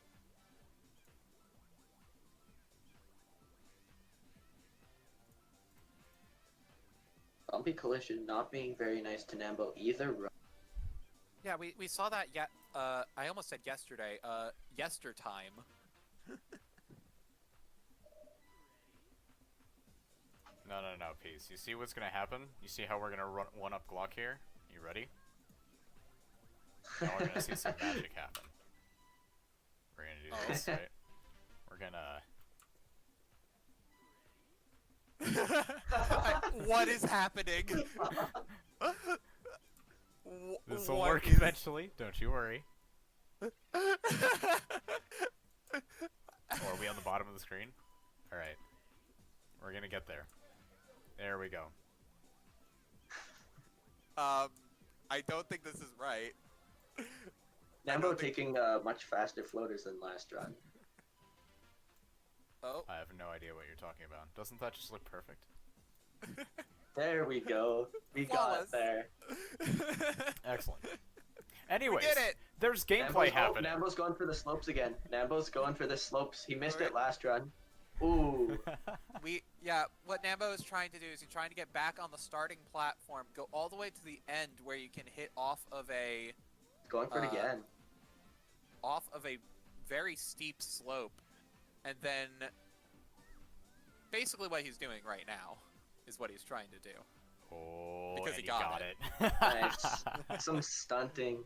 Bumpy collision not being very nice to Nambo either. Yeah, we saw that yet. I almost said yesterday. Yestertime. No, peace. You see what's gonna happen? You see how we're gonna run one up Glock here? You ready? Now we're gonna see some magic happen. We're gonna do this, right? We're gonna. What is happening? This will What work is- eventually. Don't you worry. Or are we on the bottom of the screen? Alright. We're gonna get there. There we go. I don't think this is right. Nambo taking much faster floaters than last run. Oh. I have no idea what you're talking about. Doesn't that just look perfect? There we go. We Flawless. got there. Excellent. Anyways, We did it! there's gameplay happening. Nambo's going for the slopes again. Nambo's going for the slopes. He missed it last run. Ooh. What Nambo is trying to do is he's trying to get back on the starting platform, go all the way to the end where you can hit off of a Going for it again. very steep slope, and then basically what he's doing right now is what he's trying to do. Oh, Because and he you got it. Nice. Some stunting.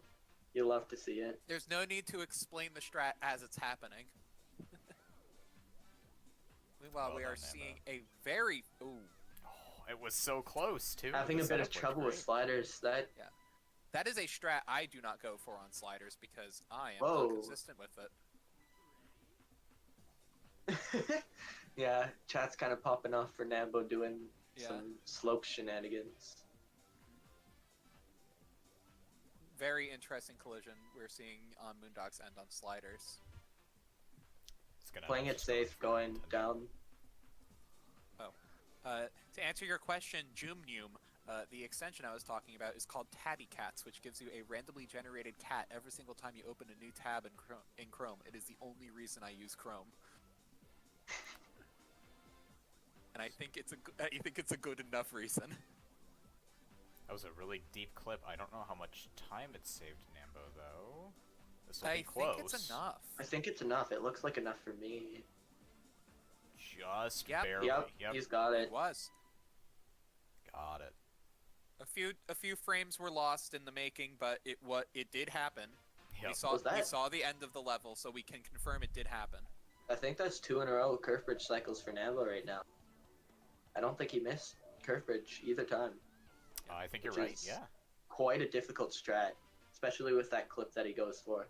You love to see it. There's no need to explain the strat as it's happening. Meanwhile, Well we done, are Nambo. seeing a very Oh, it was so close, too. Having The a bit of setup looked trouble with great. sliders. that is a strat I do not go for on sliders because I am Whoa. inconsistent with it. Yeah, chat's kind of popping off for Nambo doing Yeah. some slope shenanigans. Very interesting collision we're seeing on Moondock's end on sliders. It's gonna Playing have it to start safe, for going contender. down. To answer your question, Joomnoom, the extension I was talking about is called Tabby Cats, which gives you a randomly generated cat every single time you open a new tab in Chrome. It is the only reason I use Chrome. And I think it's a good enough reason. That was a really deep clip. I don't know how much time it saved Nambo, though. This will I be close. think it's enough. I think it's enough. It looks like enough for me. Just Yep. barely. Yep, he's got It it. was. Got it. A few frames were lost in the making, but it did happen. Yep. We saw the end of the level, so we can confirm it did happen. I think that's 2 in a row curve bridge cycles for Nambo right now. I don't think he missed curve bridge either time. I think you're Which right, is yeah. Quite a difficult strat, especially with that clip that he goes for.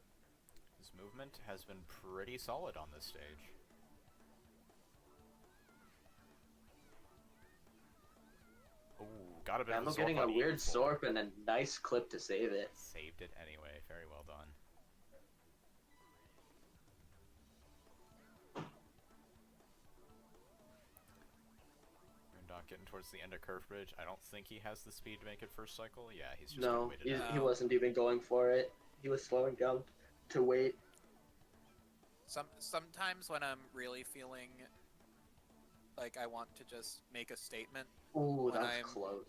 His movement has been pretty solid on this stage. Ooh, got a bit of a Nambo getting a Zorp on weird E4. Zorp and a nice clip to save it. Saved it anyway. Very well done. Moondock getting towards the end of Curve Bridge. I don't think he has the speed to make it first cycle. Yeah, he's just gonna No, wait it out. he wasn't even going for it. He was slowing down to wait. Sometimes when I'm really feeling like I want to just make a statement, Ooh, When that's I'm- close.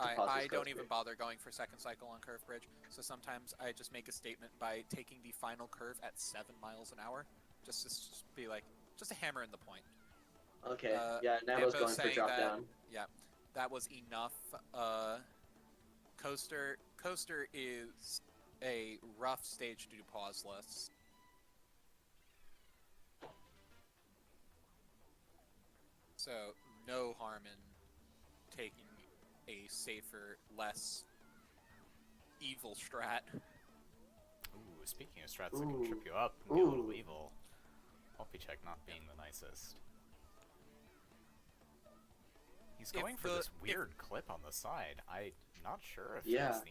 I don't even bother going for second cycle on Curve Bridge. So sometimes I just make a statement by taking the final curve at 7 miles an hour, just to be like, just a hammer in the point. Okay, Nambo's yeah, Nambo's going for saying drop that- down. Yeah, that was enough. Coaster is a rough stage to do pauseless. So no harm in taking a safer, less evil strat. Ooh, speaking of strats that can trip you up and Ooh. be a little evil. Puppy check not being the nicest. He's going for this weird clip on the side. I'm not sure if Yeah, that's the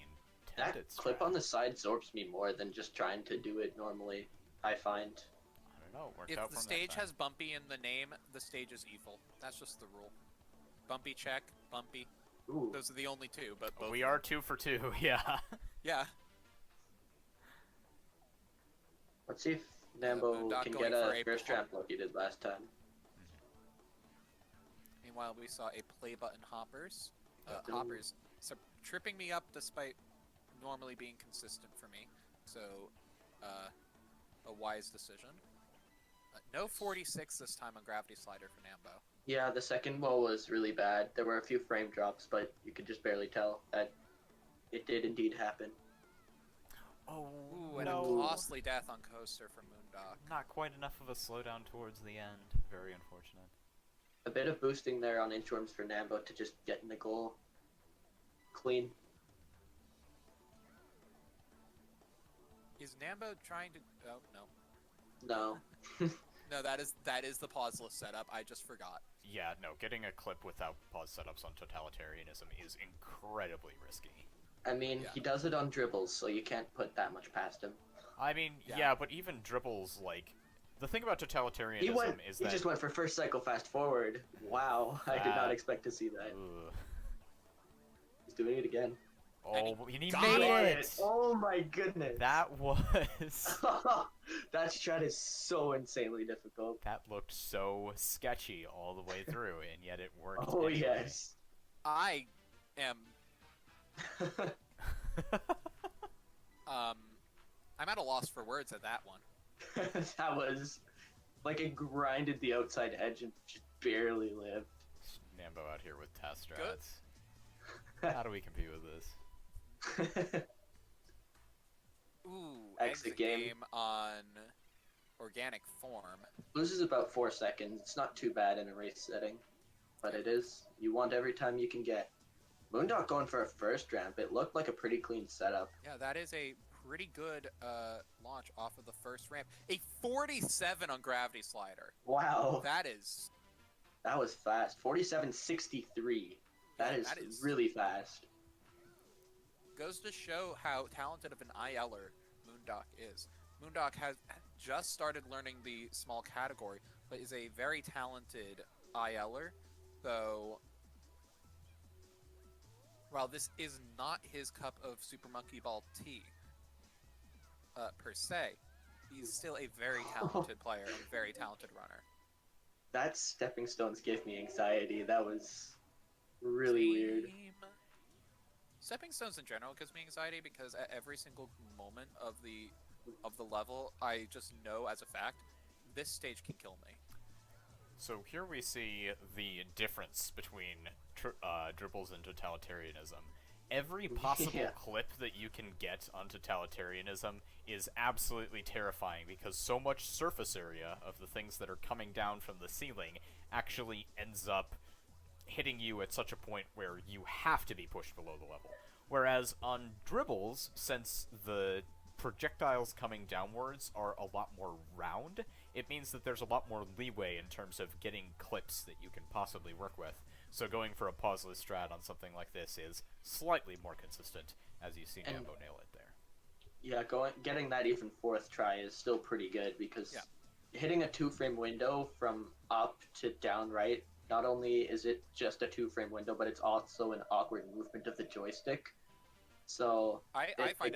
That intended clip strat. on the side zorps me more than just trying to do it normally, I find. I don't know, it worked If out the from stage that time. has bumpy in the name, the stage is evil. That's just the rule. Bumpy check, bumpy. Ooh, Those are the only two, but both. We are 2 for 2, yeah. Yeah. let's see if Nambo Moondock can going get for a a first tramp like he did last time. Meanwhile, we saw a play button hoppers. Ooh. Hoppers tripping me up despite normally being consistent for me. So, a wise decision. No 46 this time on gravity slider for Nambo. Yeah, the second wall was really bad. There were a few frame drops, but you could just barely tell that it did indeed happen. Oh, Ooh, and no. a costly death on coaster from Moondock. Not quite enough of a slowdown towards the end. Very unfortunate. A bit of boosting there on inchworms for Nambo to just get in the goal clean. He's Nambo trying to? Oh no. No. No, that is the pauseless setup. I just forgot. Yeah, no, getting a clip without pause setups on totalitarianism is incredibly risky. I mean, Yeah. he does it on dribbles, so you can't put that much past him. I mean, Yeah. yeah, but even dribbles, like, the thing about totalitarianism is He that... just went for first cycle fast forward. Wow, I did not expect to see that. Ugh. He's doing it again. Oh, and he got made it! Oh my goodness. That was... That strat is so insanely difficult. That looked so sketchy all the way through, and yet it worked Oh anyway. yes. I am. I'm at a loss for words at that one. That was like it grinded the outside edge and just barely lived. Nambo out here with test strats. How do we compete with this? Ooh, Exit game. on organic form. Loses about 4 seconds. It's not too bad in a race setting, but it is. You want every time you can get. Moondock going for a first ramp. It looked like a pretty clean setup. Yeah, that is a pretty good launch off of the first ramp. A 47 on gravity slider. Wow, That is. that was fast. 47.63. That is really fast. Goes to show how talented of an ILer Moondock is. Moondock has just started learning the small category, but is a very talented ILer, though while this is not his cup of Super Monkey Ball tea, per se, he's still a very talented player and a very talented runner. That stepping stones gave me anxiety. That was really weird. Stepping stones in general gives me anxiety because at every single moment of the level, I just know as a fact, this stage can kill me. So here we see the difference between dribbles and totalitarianism. Every possible clip that you can get on totalitarianism is absolutely terrifying because so much surface area of the things that are coming down from the ceiling actually ends up hitting you at such a point where you have to be pushed below the level. Whereas on dribbles, since the projectiles coming downwards are a lot more round, it means that there's a lot more leeway in terms of getting clips that you can possibly work with. So going for a pauseless strat on something like this is slightly more consistent, as you see Nambo nail it there. Yeah, getting that even fourth try is still pretty good because hitting a 2-frame window from up to down right, not only is it just a 2-frame window, but it's also an awkward movement of the joystick. So I find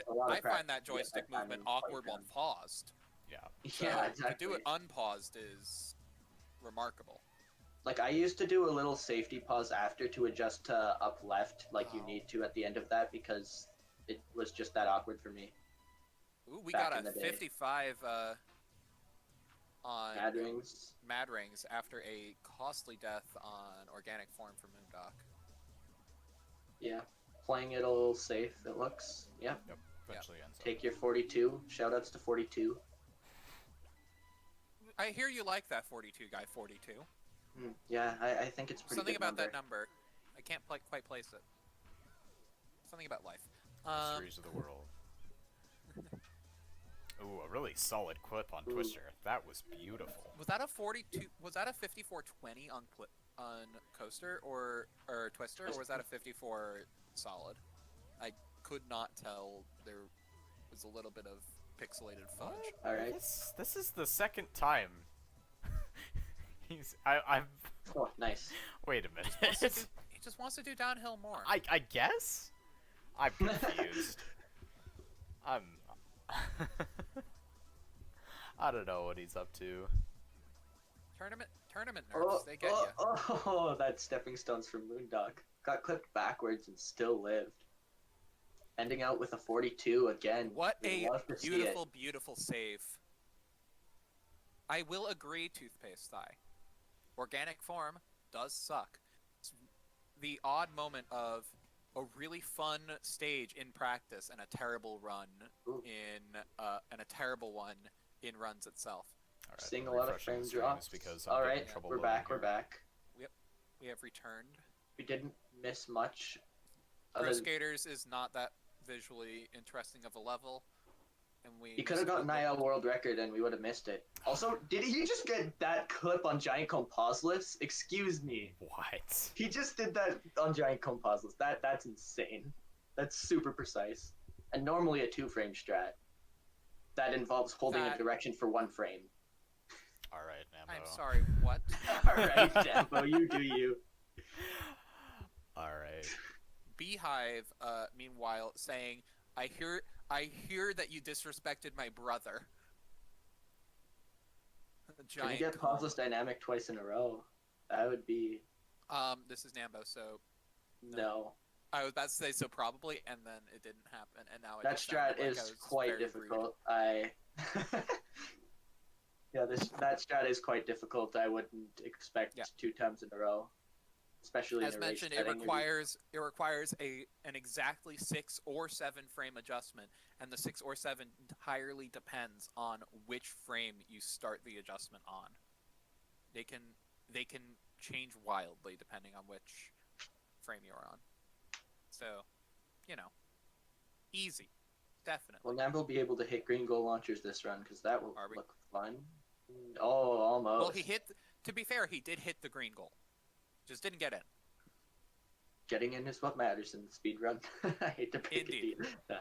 that joystick movement awkward when paused. Yeah. Yeah, exactly. To do it unpaused is remarkable. Like, I used to do a little safety pause after to adjust to up left, like you need to at the end of that, because it was just that awkward for me. Ooh, we got a 55 on Mad Rings after a costly death on organic form for Moondock. Yeah, playing it a little safe, it looks. Yep. Eventually ends up. Take your 42. Shoutouts to 42. I hear you like that 42 guy, 42. Yeah, I think it's pretty Something good about number. that number. I can't quite place it. Something about life. Mysteries of the world. Ooh, a really solid clip on Twister. That was beautiful. Was that a 42? Was that a 5420 on Coaster or Twister, or was that a 54 solid? I could not tell. There was a little bit of pixelated fudge. All right. This is the second time. I'm. Oh, nice. Wait a minute. He just wants to do downhill more. I guess. I'm confused. I don't know what he's up to. Tournament nerves, they get you. Oh, that stepping stones from Moondock. Got clipped backwards and still lived. Ending out with a 42 again. What a beautiful, beautiful save. I will agree, Toothpaste Thigh. Organic form does suck. It's the odd moment of a really fun stage in practice and a terrible run and a terrible one in runs itself. All right, Seeing a lot of frame drops. Because all right, we're back. We're back. We have returned. We didn't miss much. Pro Skaters is not that visually interesting of a level. and we. He could have gotten IL world record and we would have missed it. Also, did he just get that clip on Giant Composite lifts? Excuse me. What? He just did that on Giant Composite lifts. That's insane. That's super precise. And normally a 2-frame strat. That involves holding a direction for 1 frame. Alright, Nambo. I'm sorry, what? Alright, Nambo, you do you. Alright. Beehive, meanwhile, saying, I hear that you disrespected my brother. Can you get pauseless dynamic twice in a row? That would be... This is Nambo, so... No. I was about to say so probably, and then it didn't happen, and now it that just sounded strat like is I was quite very difficult. Yeah, that strat is quite difficult. I wouldn't expect 2 times in a row, especially as in a mentioned. race It requires an exactly 6 or 7 frame adjustment, and the 6 or 7 entirely depends on which frame you start the adjustment on. They can change wildly depending on which frame you're on. So, easy, definitely. Well, Nambo will be able to hit green goal launchers this run because that will look fun. Oh, almost. Well, he hit. To be fair, he did hit the green goal, just didn't get in. Getting in is what matters in the speed run. I hate to pick Indeed. it.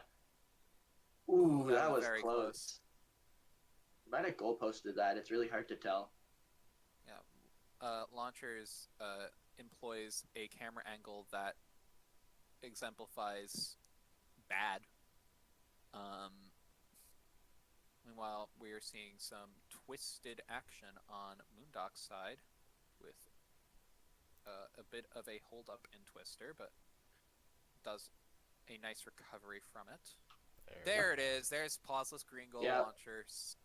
Ooh, that was very close. You might have goal posted that. It's really hard to tell. Yeah, launchers employs a camera angle that exemplifies bad. Meanwhile, we are seeing some twisted action on Moondock's side with a bit of a hold-up in Twister, but does a nice recovery from it. There it is. There's pauseless green goal launchers.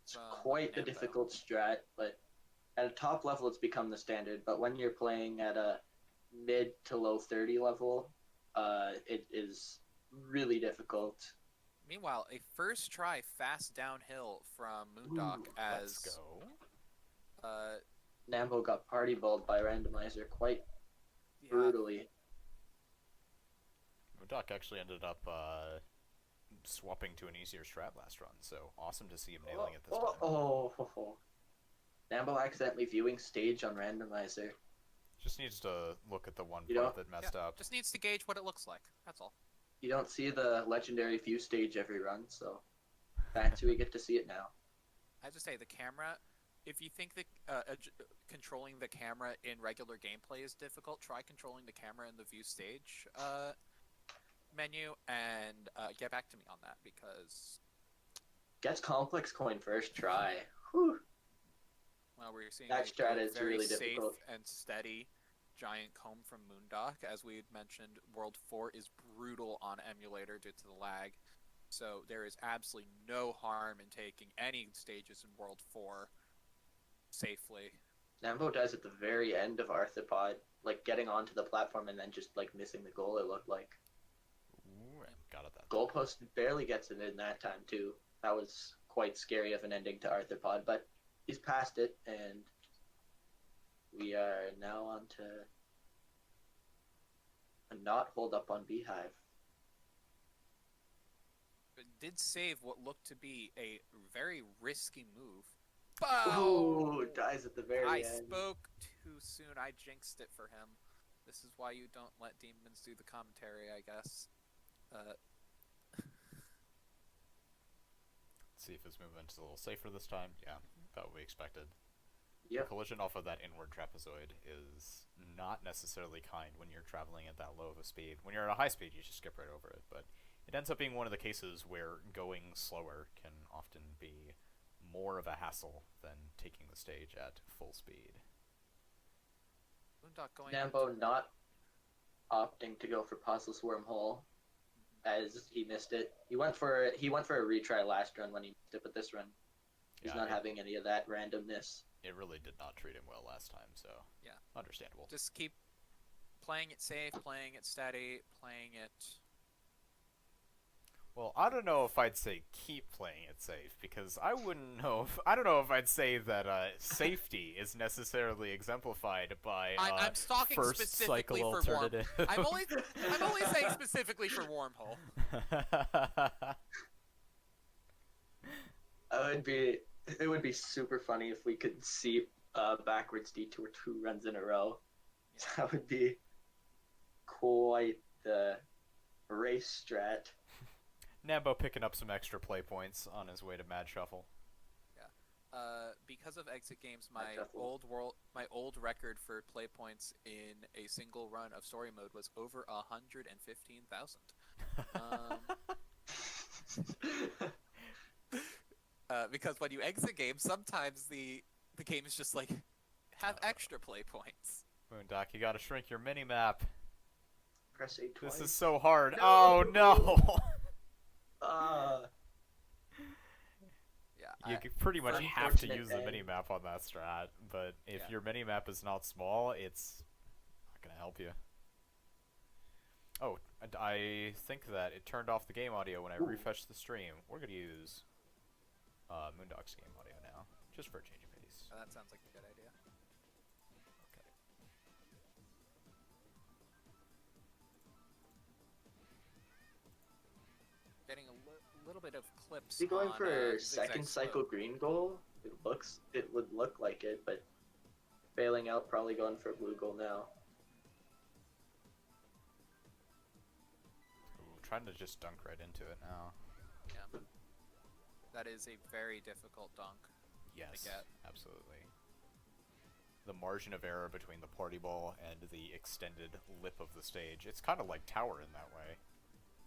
It's quite the difficult strat, but at a top level it's become the standard, but when you're playing at a mid to low 30 level, it is really difficult. Meanwhile, a first try fast downhill from Moondock Let's go. Nambo got party bowled by randomizer quite brutally. Moondock actually ended up swapping to an easier strat last run, so awesome to see him nailing it this time. Nambo accidentally viewing stage on randomizer. Just needs to look at the one part that messed up. Just needs to gauge what it looks like. That's all. You don't see the legendary view stage every run, so fancy we get to see it now. I have to say, the camera, if you think that controlling the camera in regular gameplay is difficult, try controlling the camera in the view stage menu and get back to me on that, because... Gets complex coin first try. Whew. Well, we're seeing that strat is very really safe difficult and steady giant comb from Moondock. As we had mentioned, World 4 is brutal on emulator due to the lag, so there is absolutely no harm in taking any stages in World 4 safely. Nambo dies at the very end of Arthropod, like getting onto the platform and then just like missing the goal, it looked like. Ooh, got it that Goalpost barely gets it in that time too. That was quite scary of an ending to Arthropod, but he's past it, and we are now on to a not hold up on Beehive. It did save what looked to be a very risky move. Ooh, dies at the very end. I spoke too soon. I jinxed it for him. This is why you don't let demons do the commentary, I guess. Let's see if his movement's a little safer this time. Yeah, about what we expected. Yep. Collision off of that inward trapezoid is not necessarily kind when you're traveling at that low of a speed. When you're at a high speed, you just skip right over it, but it ends up being one of the cases where going slower can often be more of a hassle than taking the stage at full speed. Nambo not opting to go for pauseless wormhole, as he missed it. He went for a retry last run when he missed it, but this run he's not having any of that randomness. It really did not treat him well last time, so yeah, understandable. Just keep playing it safe, playing it steady, playing it... Well, I don't know if I'd say keep playing it safe, because I don't know if I'd say that safety is necessarily exemplified by I'm talking first specifically cycle for alternative. I'm only saying specifically for Wormhole. It would be super funny if we could see backwards detour 2 runs in a row. Yeah. That would be quite the race strat. Nambo picking up some extra play points on his way to Mad Shuffle. Because of exit games, my Shuffle. old record for play points in a single run of story mode was over 115,000. Because when you exit games, sometimes the game is just like have extra play points. Moondock, you gotta shrink your mini map. Press A twice. This is so hard. No! Oh no! Yeah, You pretty much have to use the mini map on that strat, but if your mini map is not small, it's not gonna help you. Oh, and I think that it turned off the game audio when I refreshed the stream. We're gonna use Moondock's game audio now, just for a change of pace. that sounds like a good idea. Okay. Getting a little bit of clips. Is he going on, for Zigzag second Slope. cycle green goal? It would look like it, but failing out, probably going for blue goal now. Ooh, trying to just dunk right into it now. Yeah. That is a very difficult dunk. Yes, get. absolutely. The margin of error between the party ball and the extended lip of the stage. It's kind of like Tower in that way,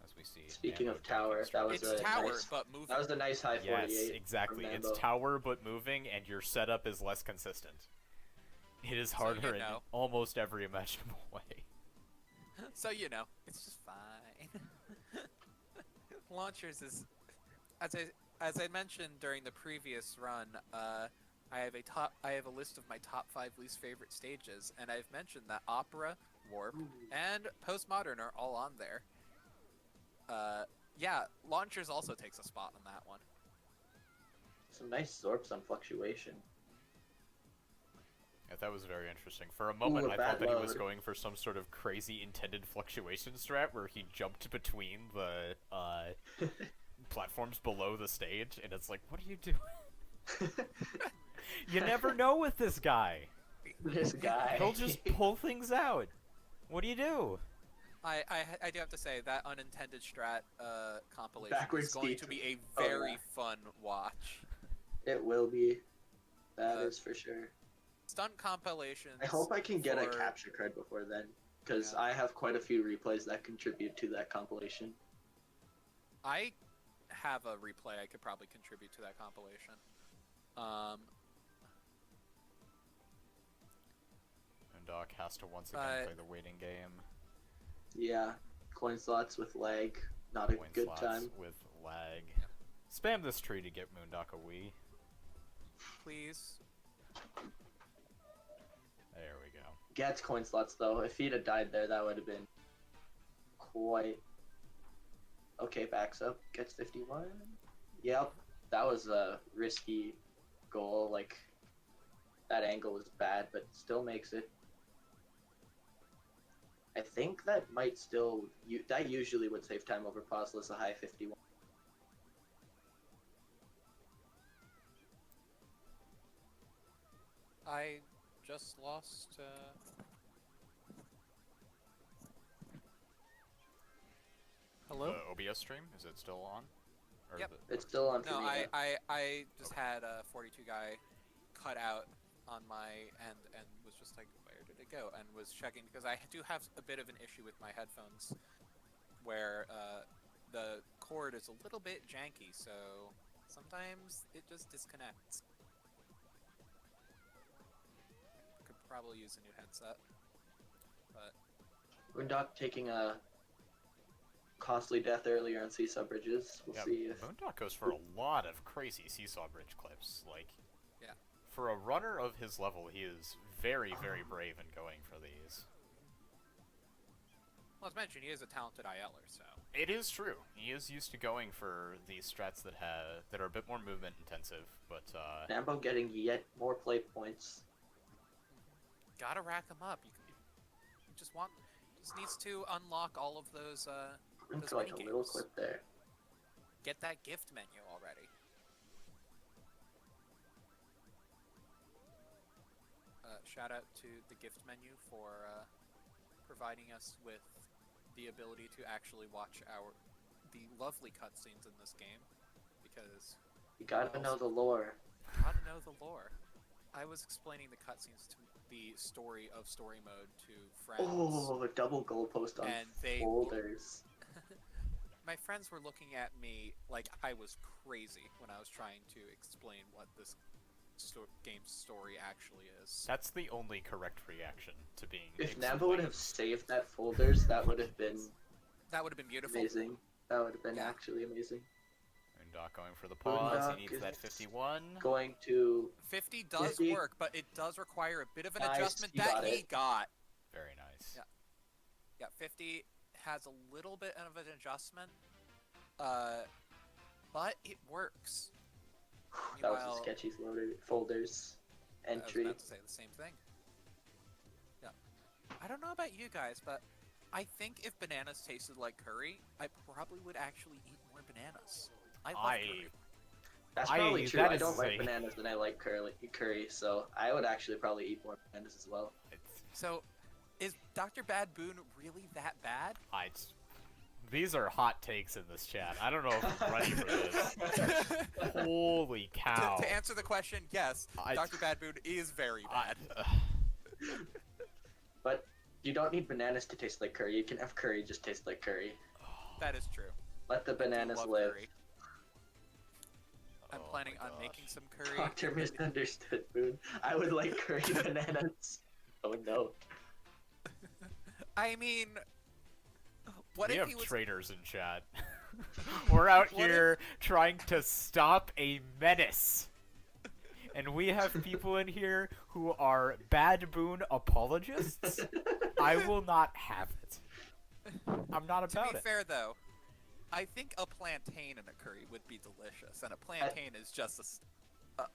as we see. Speaking Nambo of Tower, dunking that was It's a Tower, nice, but moving. that was a nice high 48. Yes, exactly. from It's Nambo. Tower but moving, and your setup is less consistent. It is So harder you in know. almost every imaginable way. So it's just fine. Launchers is, as I mentioned during the previous run, I have a list of my top 5 least favorite stages, and I've mentioned that Opera, Warp, and Postmodern are all on there. Yeah, Launchers also takes a spot on that one. Some nice Zorps on Fluctuation. Yeah, that was very interesting. For a moment, Ooh, a I thought bad that he was load. going for some sort of crazy intended fluctuation strat where he jumped between the platforms below the stage, and it's like, what are you doing? You never know with this guy. This guy. He'll just pull things out. What do you do? I do have to say that unintended strat compilation Backwards is going deep. to be a Oh, very yeah. fun watch. It will be. That is for sure. Stunt compilations. I hope I can get a for- capture card before then, because Yeah. I have quite a few replays that contribute to that compilation. I have a replay I could probably contribute to that compilation. And Doc has to once again play the waiting game. Yeah, coin slots with lag, not a Coin good slots time. with lag. Spam this tree to get Moondock a Wii. Please. There we go. Gets coin slots though. If he'd have died there, that would have been quite. Okay, backs up, gets 51. Yep, that was a risky goal. Like, that angle was bad, but still makes it. I think that might still. That usually would save time over pauseless, a high 51. I just lost. Hello? The OBS stream, is it still on? Or Yep. It's still on for No, me. I just had a 42 guy cut out on my end and was just like, where did it go? And was checking because I do have a bit of an issue with my headphones where the cord is a little bit janky, so sometimes it just disconnects. Could probably use a new headset, but Moondock taking a costly death earlier on seesaw bridges. We'll yeah, see if. Moondock goes for a lot of crazy seesaw bridge clips. Like, yeah. for a runner of his level, he is very, very brave in going for these. Well, as mentioned, he is a talented ILer, so. It is true. He is used to going for these strats that are a bit more movement intensive, but Nambo getting yet more play points. Gotta rack him up. You just needs to unlock all of those. I'm Those for like a mini little games. clip there. Get that gift menu already. shout out to the gift menu for providing us with the ability to actually watch the lovely cutscenes in this game, because You gotta know the lore. gotta know the lore. I was explaining the cutscenes to the story of story mode to friends. Oh, double goalpost on And they- folders. My friends were looking at me like I was crazy when I was trying to explain what this game's story actually is. That's the only correct reaction to being If explained. Nambo would have saved that folders, that would have been That would have been beautiful. amazing. That would have been Yeah. actually amazing. Moondock going for the pause. Moondock He needs that is 51. Going to 50 does 50. work, but it does require a bit of an Nice, adjustment he that got he it. got. Very nice. Yeah. Yeah, 50 has a little bit of an adjustment, but it works. that was a Meanwhile, sketchy folders I was entry. about to say the same thing. Yeah. I don't know about you guys, but I think if bananas tasted like curry, I probably would actually eat more bananas. I love curry. That's probably true. that I is don't like a- bananas and I like curry, so I would actually probably eat more bananas as well. So, is Dr. Bad Boon really that bad? These are hot takes in this chat. I don't know if I'm ready for this. Holy cow. To answer the question, yes, Dr. Bad Boon is very bad. But you don't need bananas to taste like curry. You can have curry just taste like curry. That is true. Let the I do bananas love live. curry. I'm Oh planning my on gosh. making some curry. Doctor misunderstood, Boone. I would like curry bananas. Oh no. I mean, what We if have he was? traitors in chat. We're out What if- here trying to stop a menace. And we have people in here who are Bad Boon apologists. I will not have it. I'm not To about be it. fair, though, I think a plantain in a curry would be delicious, and a plantain is just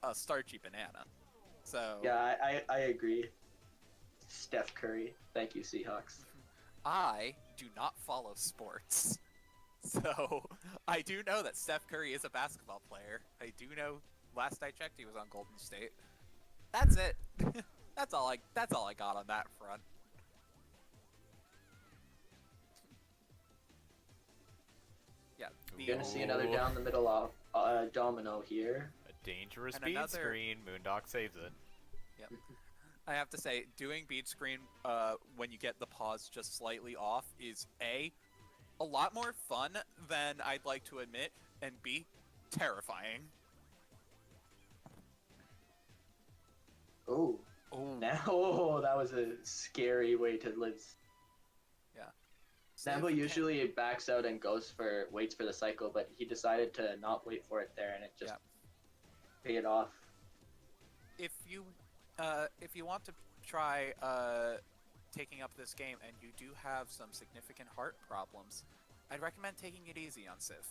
a starchy banana. So Yeah, I agree. Steph Curry. Thank you, Seahawks. I do not follow sports. So I do know that Steph Curry is a basketball player. I do know. Last I checked, he was on Golden State. That's it. That's all I got on that front. Yeah. You're gonna see another down the middle of domino here. A dangerous And bead another- screen. Moondock saves it. Yep. I have to say, doing beat screen when you get the pause just slightly off is a lot more fun than I'd like to admit, and B, terrifying. Oh, Oh, now that was a scary way to live. Nambo usually backs out and waits for the cycle, but he decided to not wait for it there, and it just paid off. if you want to try taking up this game and you do have some significant heart problems, I'd recommend taking it easy on Civ.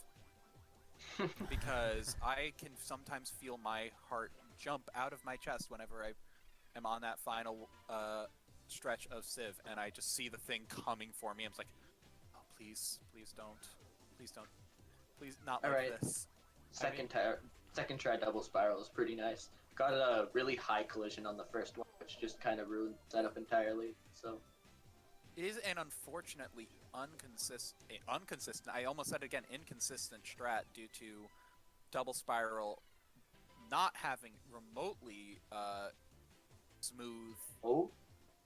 Because I can sometimes feel my heart jump out of my chest whenever I am on that final stretch of Civ, and I just see the thing coming for me. I'm just like, oh, please don't, please not like Alright. this. Second try double spiral is pretty nice. Got a really high collision on the first one, which just kind of ruined the setup entirely. So It is an unfortunately inconsistent. I almost said it again, inconsistent strat due to double spiral not having remotely smooth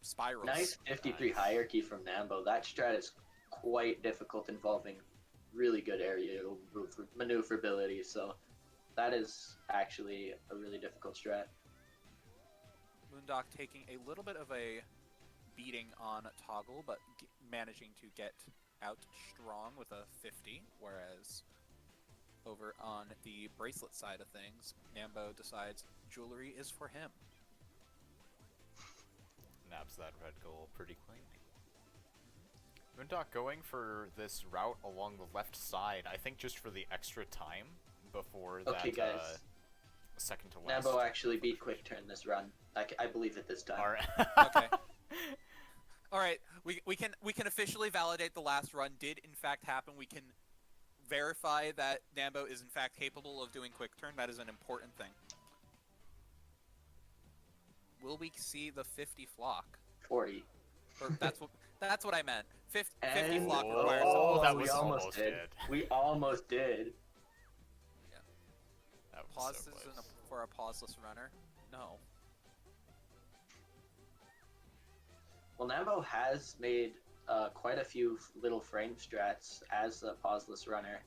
spirals. nice 53 Nice. hierarchy from Nambo. That strat is quite difficult, involving really good aerial maneuverability. So that is actually a really difficult strat. Moondock taking a little bit of a beating on Toggle, but managing to get out strong with a 50, whereas over on the bracelet side of things, Nambo decides jewelry is for him. Nabs that red goal pretty clean. Moondock going for this route along the left side, I think just for the extra time before Okay, that guys. second to last. Nambo actually beat quick turn this run. I believe it this time. Alright. Okay. All right, we can officially validate the last run did in fact happen. We can verify that Nambo is in fact capable of doing quick turn. That is an important thing. will we see the 50 flock? 40. Or that's what I meant. 50 And flock requires oh, that we was almost almost did. it. We almost did. That was pauses so close. for a pauseless runner. No. Well, Nambo has made quite a few little frame strats as a pauseless runner.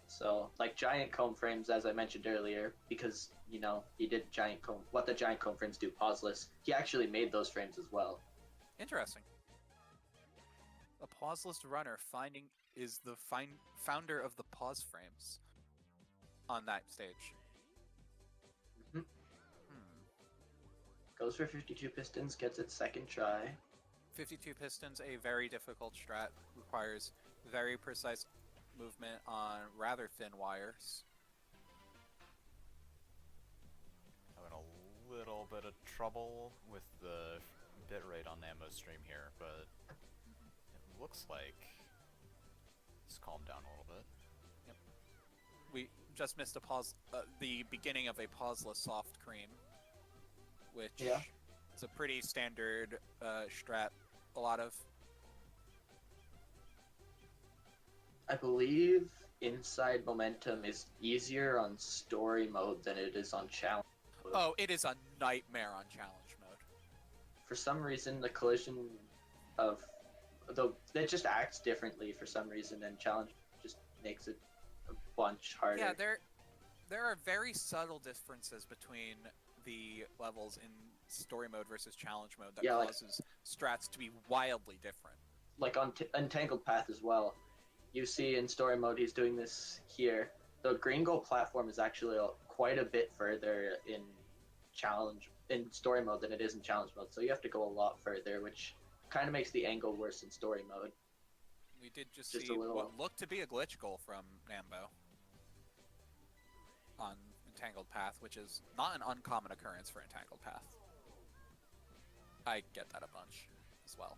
So, like giant comb frames, as I mentioned earlier, because, you know, he did giant comb, what the giant comb frames do pauseless, he actually made those frames as well. Interesting. A pauseless runner is the founder of the pause frames on that stage. Mhm. Goes for 52 pistons, gets its second try. 52 pistons, a very difficult strat, requires very precise movement on rather thin wires. Having a little bit of trouble with the bitrate on Nambo's stream here, but it looks like it's calmed down a little bit. Yep. We just missed the beginning of a pauseless soft cream, which is a pretty standard strat. A lot of. I believe inside momentum is easier on story mode than it is on challenge mode. Oh, it is a nightmare on challenge mode. For some reason, the collision of it just acts differently for some reason, and challenge just makes it a bunch harder. Yeah, there are very subtle differences between the levels in story mode versus challenge mode that causes strats to be wildly different. Like on Entangled Path as well. You see in story mode he's doing this here. The green gold platform is actually quite a bit further in story mode than it is in challenge mode, so you have to go a lot further, which kind of makes the angle worse in story mode. We did just see what looked to be a glitch goal from Nambo on Entangled Path, which is not an uncommon occurrence for Entangled Path. I get that a bunch as well.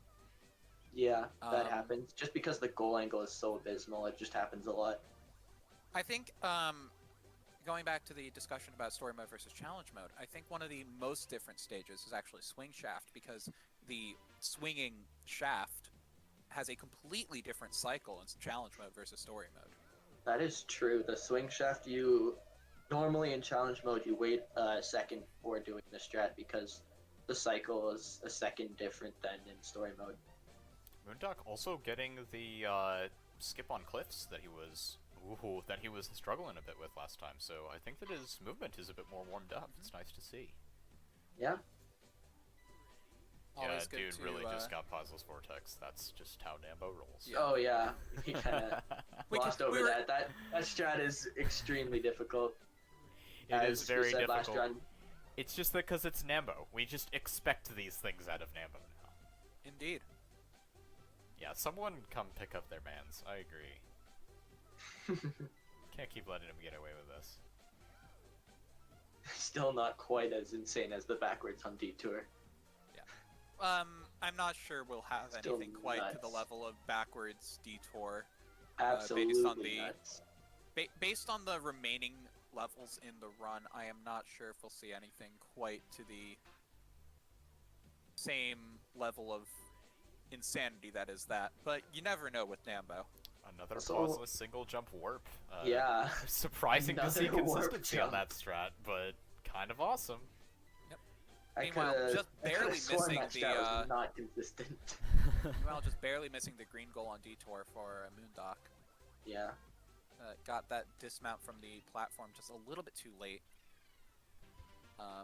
Yeah, that happens. Just because the goal angle is so abysmal, it just happens a lot. I think, going back to the discussion about story mode versus challenge mode, I think one of the most different stages is actually swing shaft, because the swinging shaft has a completely different cycle in challenge mode versus story mode. That is true. The swing shaft, normally in challenge mode, you wait a second before doing the strat because the cycle is a second different than in story mode. Moondock also getting the skip on cliffs that he was struggling a bit with last time, so I think that his movement is a bit more warmed up. It's nice to see. Yeah. Always yeah, good dude to, really just got Pauseless Vortex. That's just how Nambo rolls. Yeah. Oh yeah, he kind of glossed over that. That strat is extremely difficult. It is very difficult. It's just that because it's Nambo. We just expect these things out of Nambo now. Indeed. Yeah, someone come pick up their mans. I agree. Can't keep letting him get away with this. Still not quite as insane as the backwards on Detour. Yeah. I'm not sure we'll have Still anything quite nuts. to the level of backwards Detour. Absolutely based on the nuts. Based on the remaining levels in the run, I am not sure if we'll see anything quite to the same level of insanity that is that. But you never know with Nambo. Another pauseless single jump warp. Yeah. Surprising to see Another warp consistency on jump. that strat, but kind of awesome. Yep. I Meanwhile, just barely missing the was not consistent. meanwhile, just barely missing the green goal on Detour for Moondock. Yeah. Got that dismount from the platform just a little bit too late.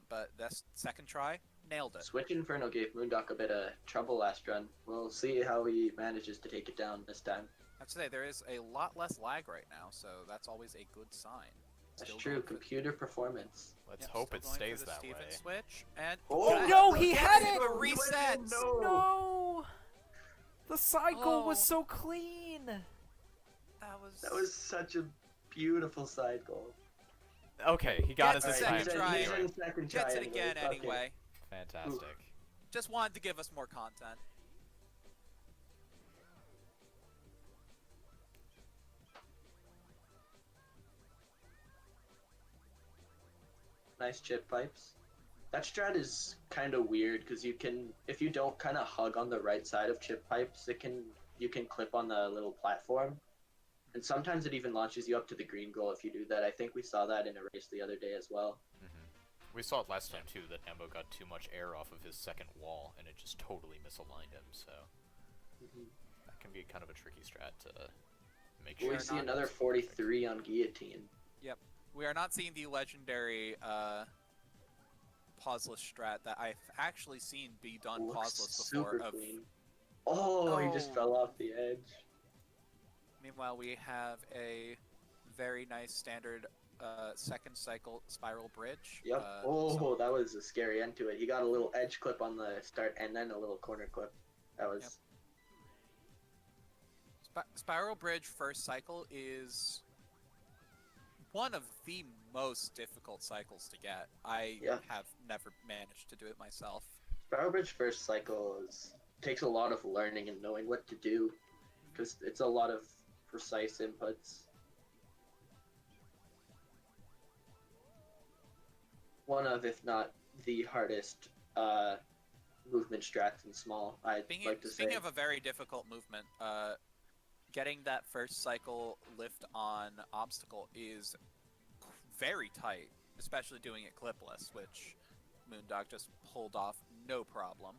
But this second try, nailed it. Switch Inferno gave Moondock a bit of trouble last run. We'll see how he manages to take it down this time. I have to say, there is a lot less lag right now, so that's always a good sign. That's true, computer performance. Let's hope it stays that way. Switch, and Oh, no, he had it! A reset! No! The cycle was so clean! That was such a beautiful side goal. Okay, he got Gets his a time. second try. He's in second try Gets it again Okay. anyway. Fantastic. Just wanted to give us more content. Nice chip pipes. That strat is kind of weird because you can, if you don't kind of hug on the right side of chip pipes, you can clip on the little platform, and sometimes it even launches you up to the green goal if you do that. I think we saw that in a race the other day as well. We saw it last time too, that Nambo got too much air off of his second wall, and it just totally misaligned him. So that can be kind of a tricky strat to make sure. We see another 43 on guillotine. Yep, we are not seeing the legendary pauseless strat that I've actually seen be done pauseless before. Super clean. Oh, he just fell off the edge. Meanwhile, we have a very nice standard second cycle spiral bridge. Yep. That was a scary end to it. He got a little edge clip on the start and then a little corner clip. That was... Spiral bridge first cycle is one of the most difficult cycles to get. I have never managed to do it myself. Spiral bridge first cycle takes a lot of learning and knowing what to do, because it's a lot of precise inputs. One of, if not the hardest movement strats in SMAL, I'd like to say. Speaking of a very difficult movement, getting that first cycle lift on obstacle is very tight, especially doing it clipless, which Moondock just pulled off no problem.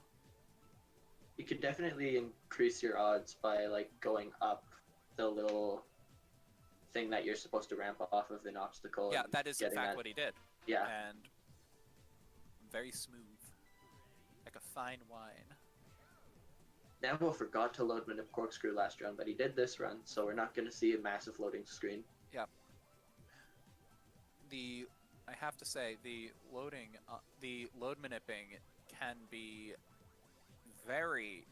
You could definitely increase your odds by like going up the little thing that you're supposed to ramp off of an obstacle. Yeah, that is in fact what he did. Yeah. And very smooth, like a fine wine. Nambo forgot to load Manip Corkscrew last run, but he did this run, so we're not going to see a massive loading screen. Yeah. I have to say, the load manipping can be very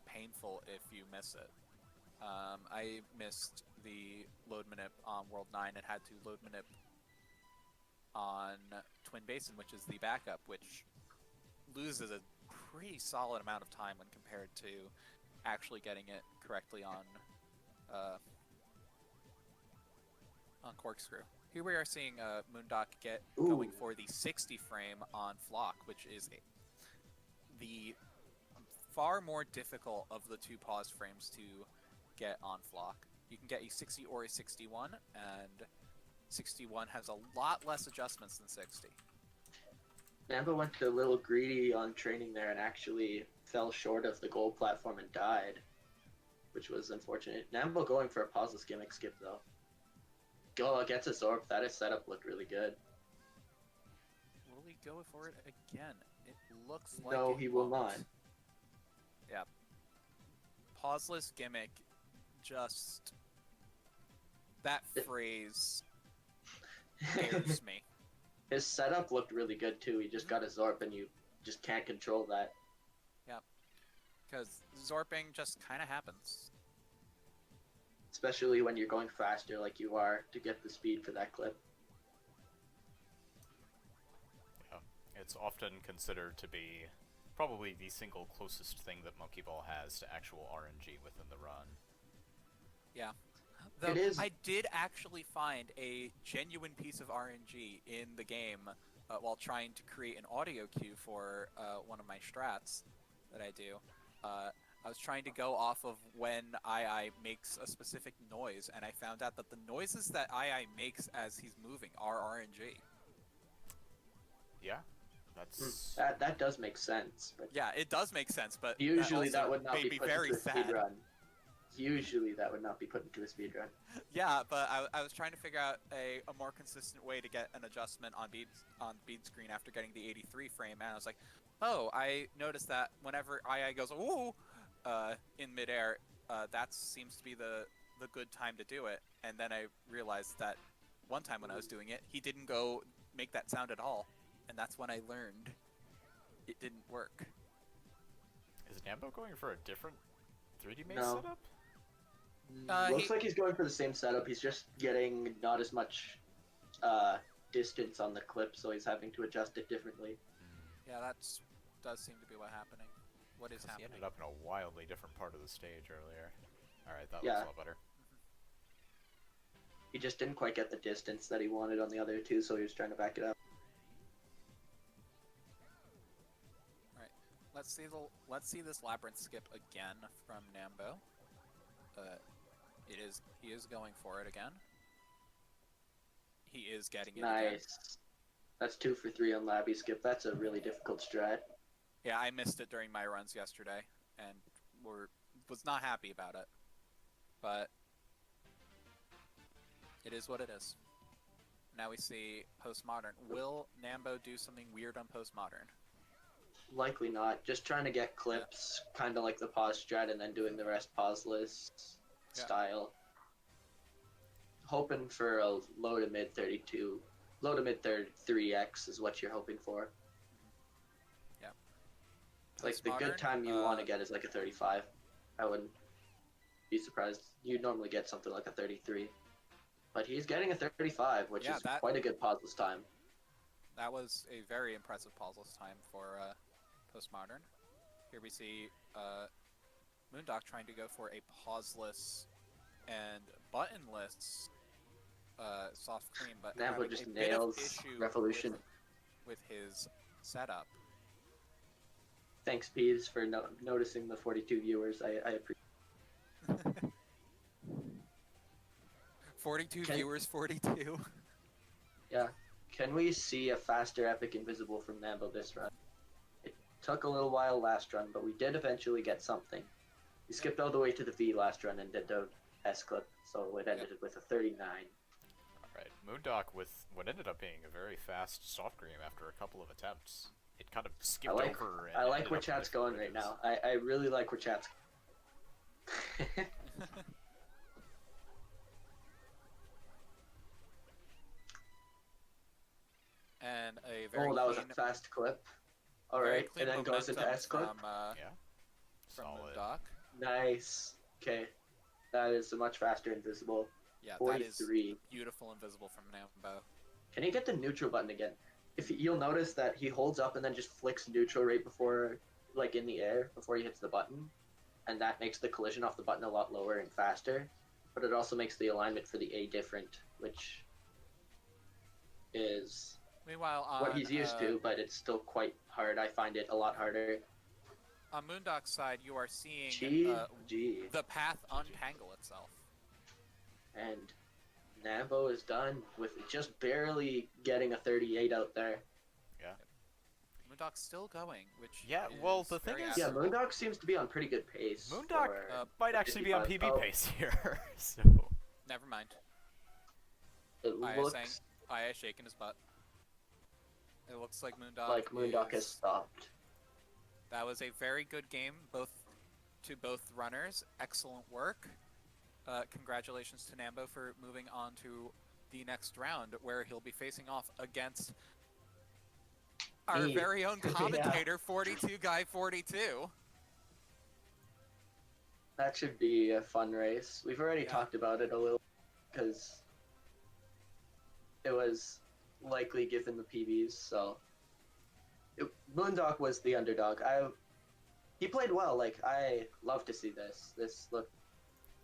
painful if you miss it. I missed the load manip on World 9 and had to load manip on Twin Basin, which is the backup, which loses a pretty solid amount of time when compared to actually getting it correctly on Corkscrew. Here we are seeing Moondock going for the 60 frame on Flock, which is the far more difficult of the two pause frames to get on Flock. You can get a 60 or a 61, and 61 has a lot less adjustments than 60. Nambo went a little greedy on training there and actually fell short of the goal platform and died, which was unfortunate. Nambo going for a pauseless gimmick skip though. Go gets a Zorp. That setup looked really good. Will he go for it again? It looks like no, he will not. Yeah. Pauseless gimmick, just that phrase scares me. His setup looked really good too. He just got a Zorp and you just can't control that. Yep. Because Zorping just kind of happens. Especially when you're going faster like you are to get the speed for that clip. Yeah. It's often considered to be probably the single closest thing that MonkeyBall has to actual RNG within the run. Yeah. Though it is. I did actually find a genuine piece of RNG in the game while trying to create an audio cue for one of my strats that I do. I was trying to go off of when II makes a specific noise, and I found out that the noises that II makes as he's moving are RNG. Yeah, that's... That does make sense. But yeah, it does make sense, but usually that would not made be me put very into a sad. speedrun. Usually that would not be put into a speedrun. Yeah, but I was trying to figure out a more consistent way to get an adjustment on bead screen after getting the 83 frame, and I was like, oh, I noticed that whenever II goes ooh in midair, that seems to be the good time to do it. And then I realized that one time when I was doing it, he didn't go make that sound at all, and that's when I learned it didn't work. Is Nambo going for a different 3D maze No. setup? Looks like he's going for the same setup. He's just getting not as much distance on the clip, so he's having to adjust it differently. Yeah, that does seem to be what's happening. What is happening? He ended up in a wildly different part of the stage earlier. Alright, that Yeah. looks a lot better. He just didn't quite get the distance that he wanted on the other two, so he was trying to back it up. let's see this labyrinth skip again from Nambo. He is going for it again. He is getting it again. Nice. That's 2 for 3 on Labby skip. That's a really difficult strat. Yeah, I missed it during my runs yesterday, and was not happy about it. But it is what it is. Now we see Postmodern. Will Nambo do something weird on Postmodern? Likely not. Just trying to get clips, kind of like the pause strat, and then doing the rest pauseless style. Hoping for a low to mid 32, low to mid 3x is what you're hoping for. Yeah. Like the good time you want to get is like a 35. I wouldn't be surprised. You'd normally get something like a 33. But he's getting a 35, which is quite a good pauseless time. That was a very impressive pauseless time for Postmodern. Here we see Moondock trying to go for a pauseless and buttonless soft clean, but Nambo just nails Revolution with his setup. Thanks, Peeves, for noticing the 42 viewers. I appreciate 42 viewers, 42. Yeah. Can we see a faster Epic Invisible from Nambo this run? It took a little while last run, but we did eventually get something. We skipped all the way to the V last run and did the S clip, so it ended with a 39. Alright, Moondock with what ended up being a very fast soft cream after a couple of attempts. It kind of skipped over. And I like where chat's going right now. I really like where chat's And a very that was a fast clip. Alright, and then goes into S clip. From Solid. Moondock. Nice. Okay. That is a much faster invisible. Yeah, 43. that is beautiful invisible from Nambo. Can he get the neutral button again? If you'll notice that he holds up and then just flicks neutral right before, like in the air, before he hits the button. And that makes the collision off the button a lot lower and faster. But it also makes the alignment for the A different, which is Meanwhile, what he's used to, but it's still quite hard. I find it a lot harder. On Moondock's side, you are seeing the path untangle itself. And Nambo is done with just barely getting a 38 out there. Yeah. Moondock's still going, which well, the thing is... Yeah, Moondock seems to be on pretty good pace. Moondock might actually be on PB pace here, so... Never mind. It looks... Aya shaking his butt. It looks like Moondock has stopped. That was a very good game, to both runners. Excellent work. Congratulations to Nambo for moving on to the next round, where he'll be facing off against our very own commentator, 42 Guy 42. That should be a fun race. We've already talked about it a little, because it was likely given the PBs, so... Moondock was the underdog. He played well. Like, I love to see this.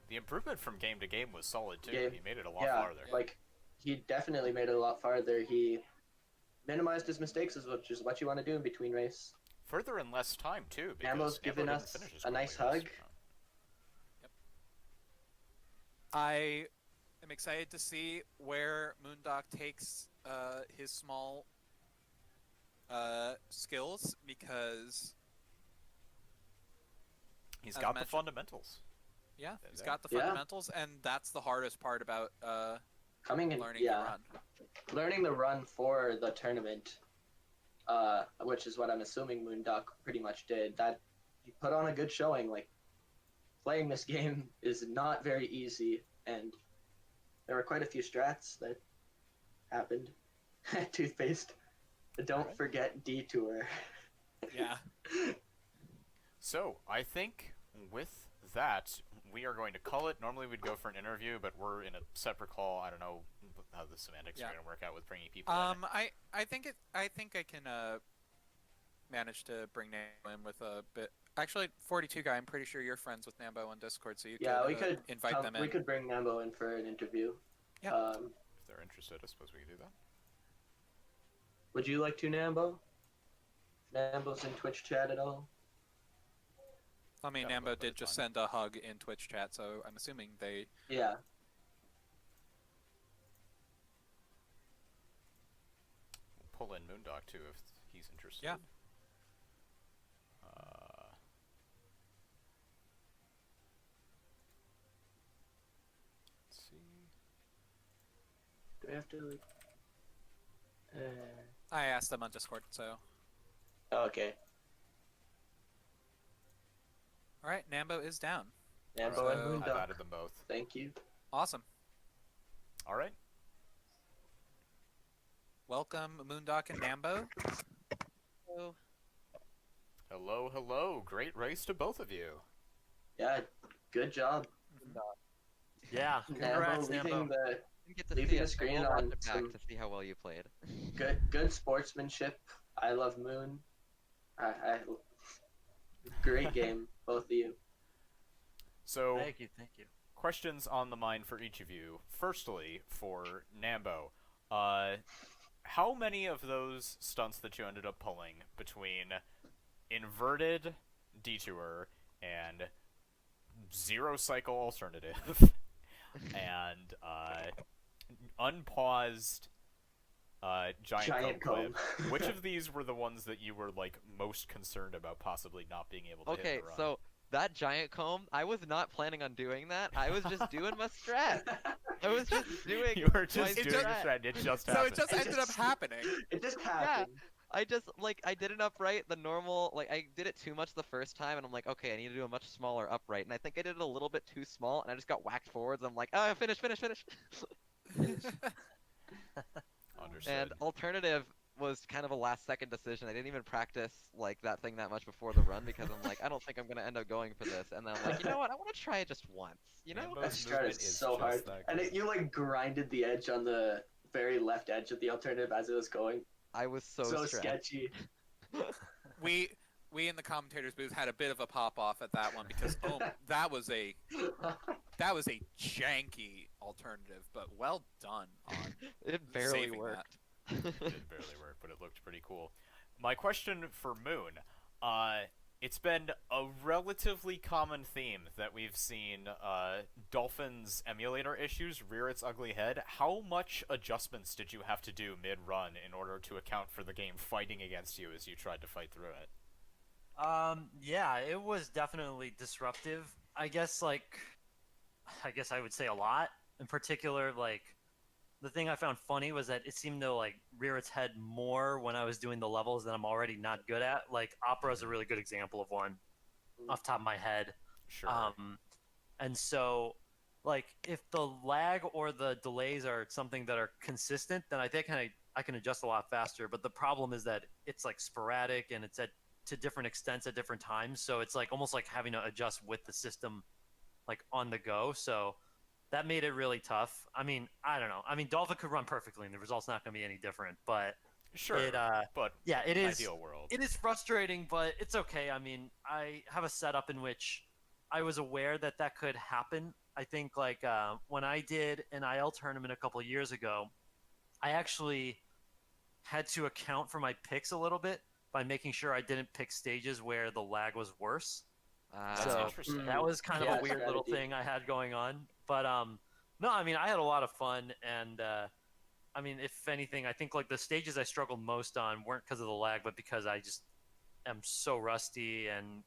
The improvement from game to game was solid too. He made it a lot farther. Like, he definitely made it a lot farther. He minimized his mistakes, which is what you want to do in between race. Further in less time too. Nambo's given us a nice hug. Yep. I am excited to see where Moondock takes his small skills, because He's got the fundamentals. Yeah, he's got the fundamentals, and that's the hardest part about coming in, learning the run. Learning the run for the tournament, which is what I'm assuming Moondock pretty much did. That he put on a good showing. Like, playing this game is not very easy, and there were quite a few strats that happened. Toothpaste. Don't forget Detour. Yeah. So, I think with that, we are going to call it. Normally we'd go for an interview, but we're in a separate call. I don't know how the semantics are going to work out with bringing people in. I think I can manage to bring Nambo in with a bit. Actually, 42 Guy, I'm pretty sure you're friends with Nambo on Discord, so you could invite them in. We could bring Nambo in for an interview. Yeah. If they're interested, I suppose we could do that. Would you like to, Nambo? Nambo's in Twitch chat at all? I mean, Got a Nambo little bit did of just time. send a hug in Twitch chat, so I'm assuming they. Yeah. We'll pull in Moondock too if he's interested. Yeah. Let's see. Do we have to like? I asked them on Discord, so. Okay. All right, Nambo is down. Nambo So- and I've Moondock. added them both. Thank you. Awesome. All right. Welcome, Moondock and Nambo. So, Hello, hello. Great race to both of you. Yeah. Good job, Yeah, congrats, Nambo. Leaving Nambo. the you get to Leaving see the it, so screen we'll watch on it back some- to see how well you played. good sportsmanship. I love Moon. I great game, both of you. So, Thank you, thank you. questions on the mind for each of you. Firstly, for Nambo, how many of those stunts that you ended up pulling between inverted detour and zero cycle alternative and unpaused giant comb clip, which of these were the ones that you were like most concerned about possibly not being able to hit Okay, the run? so that giant comb, I was not planning on doing that. I was just doing my strat. I was just doing. You were just my doing just- the strat. It just So happened. it just ended up happening. It just happened. I just I did an upright, the normal, like I did it too much the first time, and I'm like, okay, I need to do a much smaller upright, and I think I did it a little bit too small, and I just got whacked forwards. I'm like, oh, finish. Understood. And alternative was kind of a last second decision. I didn't even practice like that thing that much before the run because I'm like, I don't think I'm gonna end up going for this. And then I'm like, you know what? I want to try it just once. You know? Nambo's That strat movement is so just hard, that and good. you like grinded the edge on the very left edge of the alternative as it was going. I was so stressed. Sketchy. we in the commentators booth had a bit of a pop off at that one because that was a janky alternative, but well done on It barely saving worked. It did barely work, but it looked pretty cool. My question for Moon, it's been a relatively common theme that we've seen Dolphin's emulator issues rear its ugly head. How much adjustments did you have to do mid-run in order to account for the game fighting against you as you tried to fight through it? Yeah, it was definitely disruptive. I guess I would say a lot. In particular, like, the thing I found funny was that it seemed to, like, rear its head more when I was doing the levels that I'm already not good at. Like, Opera is a really good example of one off the top of my head. Sure. And so, like, if the lag or the delays are something that are consistent, then I think I can adjust a lot faster. But the problem is that it's, like, sporadic and it's to different extents at different times. So it's, like, almost like having to adjust with the system, like, on the go. So that made it really tough. I mean, I don't know. I mean, Dolphin could run perfectly, and the result's not going to be any different. But Sure, but yeah, it is. ideal world. It is frustrating, but it's okay. I mean, I have a setup in which I was aware that that could happen. I think like when I did an IL tournament a couple of years ago, I actually had to account for my picks a little bit by making sure I didn't pick stages where the lag was worse. That's So, interesting. That was kind of Yeah, a weird little strategy. thing I had going on. But no, I mean, I had a lot of fun, and I mean, if anything, I think like the stages I struggled most on weren't because of the lag, but because I just am so rusty and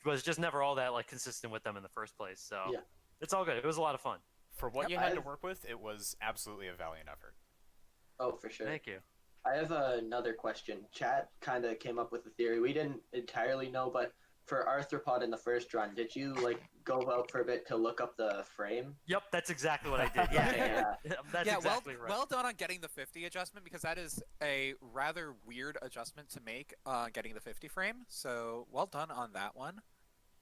was just never all that like consistent with them in the first place. So Yeah. it's all good. It was a lot of fun. For what Yep, you had to I've- work with, it was absolutely a valiant effort. Oh, for sure. Thank you. I have another question. Chat kind of came up with a theory. We didn't entirely know, but for Arthropod in the first run, did you like go out for a bit to look up the frame? Yep, that's exactly what I did. Yeah, Yeah. that's yeah, exactly right. well done on getting the 50 adjustment because that is a rather weird adjustment to make getting the 50 frame. So well done on that one.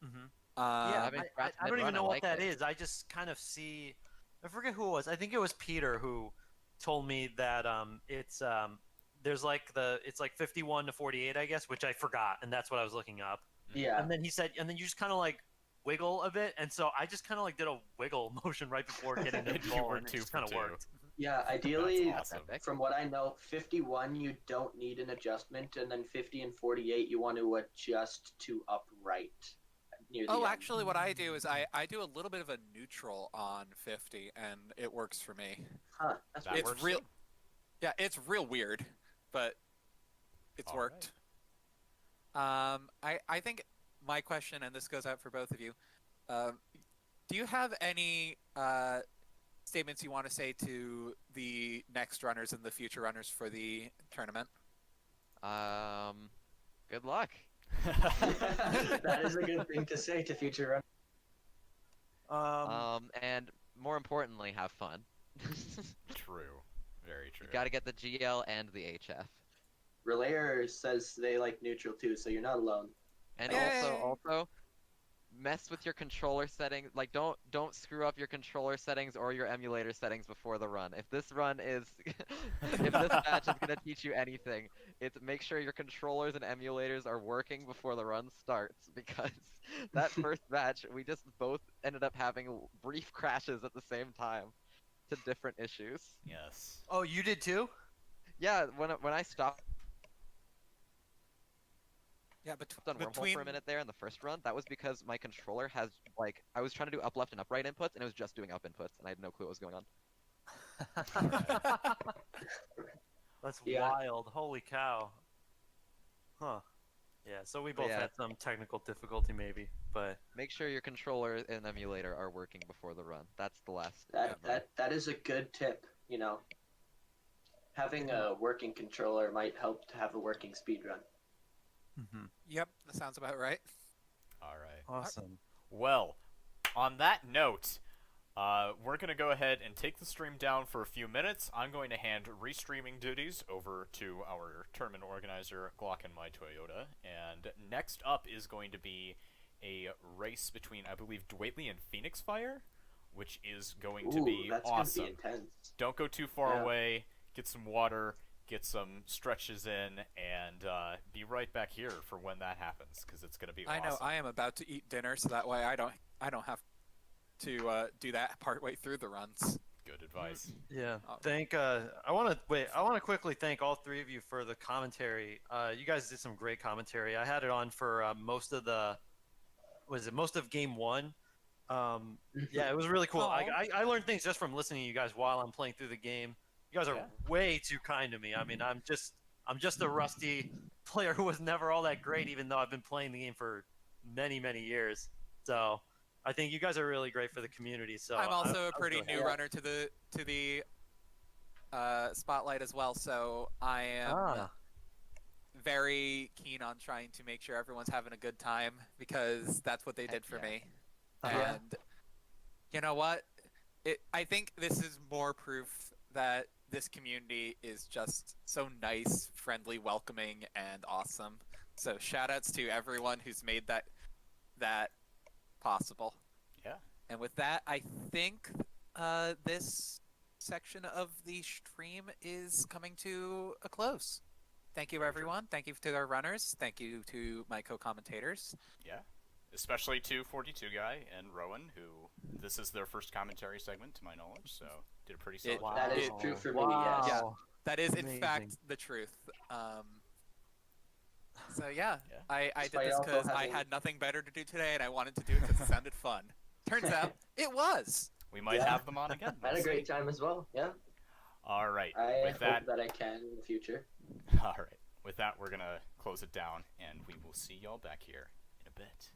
Mhm. Yeah, I mean, I don't even know what that is. is. I just kind of see. I forget who it was. I think it was Peter who told me that it's there's like it's like 51 to 48, I guess, which I forgot, and that's what I was looking up. Yeah. And then he said, and then you just kind of like wiggle a bit, and so I just kind of like did a wiggle motion right before getting the You ball, were and it 2 just for kind of 2. worked. Yeah, ideally, That's awesome. from what I know, 51 you don't need an adjustment, and then 50 and 48 you want to adjust to upright. near the Oh, end. actually, what I do is I do a little bit of a neutral on 50, and it works for me. Huh, that's That weird. It's works real. too. Yeah, it's real weird, but it's All worked. I think my question, and this goes out for both of you, do you have any statements you want to say to the next runners and the future runners for the tournament? Good luck. That is a good thing to say to future runners. And more importantly, have fun. True. Very true. You gotta get the GL and the HF. Relayer says they like neutral too, so you're not alone. And Yay! also mess with your controller settings. Like don't screw up your controller settings or your emulator settings before the run. If this run is if this match is gonna teach you anything, it's make sure your controllers and emulators are working before the run starts, because that first match we just both ended up having brief crashes at the same time to different issues. Yes. Oh, you did too? Yeah, when I stopped Yeah, on wormhole between for a minute there in the first run, that was because my controller has, like, I was trying to do up, left, and upright inputs, and it was just doing up inputs, and I had no clue what was going on. That's Yeah. wild. Holy cow. Huh. Yeah, so we both Yeah. had some technical difficulty maybe, but Make sure your controller and emulator are working before the run. That's the last. That is a good tip. You know, having a working controller might help to have a working speedrun. Yep, that sounds about right. All right. awesome. Well, on that note, we're going to go ahead and take the stream down for a few minutes. I'm going to hand restreaming duties over to our tournament organizer, Glock and My Toyota. And next up is going to be a race between, I believe, Dwaytley and Phoenix Fire, which is going to be that's awesome. gonna be intense. Don't go too far Yeah. away. Get some water. Get some stretches in, and be right back here for when that happens, because it's going to be I awesome. know I am about to eat dinner, so that way I don't have to do that partway through the runs. Good advice. Yeah. Oh. I want to quickly thank all three of you for the commentary. You guys did some great commentary. I had it on for most of game 1. Yeah, it was really cool. Aw. I learned things just from listening to you guys while I'm playing through the game. You guys are Yeah. way too kind to me. I mean, I'm just a rusty player who was never all that great, even though I've been playing the game for many, many years. So I think you guys are really great for the community. So I'm also I a was pretty really new happy. runner to the spotlight as well, so I am very keen on trying to make sure everyone's having a good time, because that's what they did for yeah. me. Uh-huh. And you know what? I think this is more proof that this community is just so nice, friendly, welcoming, and awesome. So shoutouts to everyone who's made that possible. Yeah. And with that, I think this section of the stream is coming to a close. Thank you, everyone. Thank you to our runners. Thank you to my co-commentators. Yeah. Especially to 42 Guy and Rowan, who this is their first commentary segment, to my knowledge, so did a pretty solid job. That is true for me, Wow. yes. Yeah. That is, in Amazing. fact, the truth. So yeah, Yeah. I did Despite this also because I having- had nothing better to do today, and I wanted to do it because it sounded fun. Turns out, it was. We might Yeah. have them on again. I had a We'll great see. time as well. Yeah. All right. I With hope that, that I can in the future. all right. With that, we're gonna close it down, and we will see y'all back here in a bit.